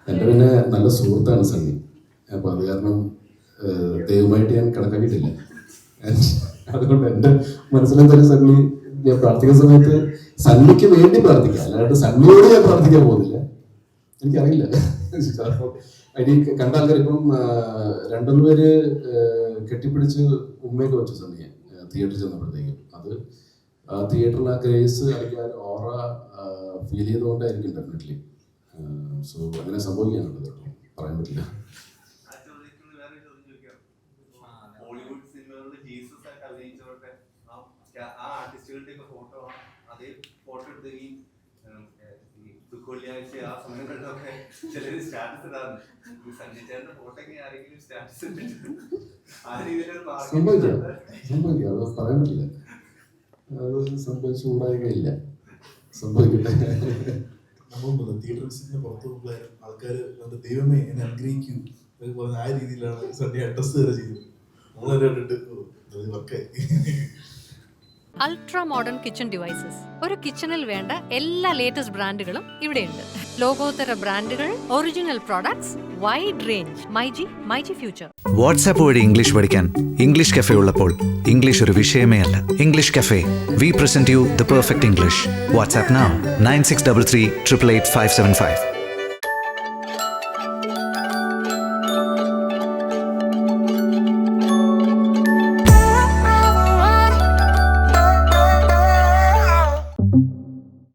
എൻ്റെ പിന്നെ നല്ല സുഹൃത്താണ് സണ്ണി. അപ്പോൾ അത് കാരണം ദൈവമായിട്ട് ഞാൻ കണക്കാക്കിയിട്ടില്ല. അതുകൊണ്ട് എൻ്റെ മനസ്സിലെന്തായാലും സണ്ണി ഞാൻ പ്രാർത്ഥിക്കുന്ന സമയത്ത് സണ്ണിക്ക് വേണ്ടി പ്രാർത്ഥിക്കാം, അല്ലാണ്ട് സണ്ണിയോട് ഞാൻ പ്രാർത്ഥിക്കാൻ പോകുന്നില്ല. എനിക്കറിയില്ല. അടി കണ്ട ആൾക്കാർ ഇപ്പം 2 പേര് കെട്ടിപ്പിടിച്ച് ഉമ്മയൊക്കെ വെച്ചു സണ്ണിയെ തിയേറ്ററിൽ ചെന്നപ്പോഴത്തേക്കും. അത് ആ തിയേറ്ററിൽ ആ ഗ്രേസ് അല്ലെങ്കിൽ ഓറ ഫീൽ ചെയ്തുകൊണ്ടായിരിക്കും ഡെഫിനറ്റ്ലി. സോ അങ്ങനെ സംഭവിക്കാനുള്ളത് കേട്ടോ, പറയാൻ പറ്റില്ല. ഹോളിവുഡ് സിനിമകളിൽ ജീസസ് ആയിട്ട് അഭിനയിച്ചവരുടെ ആ ആർട്ടിസ്റ്റുകളുടെയൊക്കെ ഫോട്ടോ അതേ ഫോട്ടോ എടുത്ത് ഈ ദുഃഖവെള്ളിയാഴ്ച ആ സമയങ്ങളിലൊക്കെ ചിലർ സ്റ്റാറ്റസ് ഇടാറുണ്ട്. സഞ്ജയ് ഫോട്ടോ ഒക്കെ ആരെങ്കിലും സ്റ്റാറ്റസ് ഇട്ടിട്ട് ആ രീതിയിലൊരു സംഭവിക്കാം, അത് പറയാൻ പറ്റില്ല. അത് സംഭവിച്ചുകൂടായില്ല, സംഭവിക്കട്ടെ. നമ്മളുണ്ടല്ലോ തിയേറ്റർ വിസിറ്റിന് പുറത്തു പോകുമ്പോൾ ആൾക്കാർ ദൈവമേ എന്നെ അനുഗ്രഹിക്കൂ പറഞ്ഞ ആ രീതിയിലാണ് സൺഡേ അഡ്രസ് വരെ ചെയ്തത്. നമ്മളെല്ലാം കണ്ടിട്ട് വർക്കായി. Ultra modern kitchen devices. ഒരു കിച്ചണിൽ വേണ്ട എല്ലാ ലേറ്റസ്റ്റ് ബ്രാൻഡുകളും ഇവിടെയുണ്ട്. ലോകോത്തര ബ്രാൻഡുകൾ, original products, wide range. MyG future. WhatsApp വഴി ഇംഗ്ലീഷ് പഠിക്കാൻ ഇംഗ്ലീഷ് കഫേ ഉള്ളപ്പോൾ ഇംഗ്ലീഷ് ഒരു വിഷയമേ അല്ല. English cafe, we present you the perfect English. WhatsApp now 9633 888 575.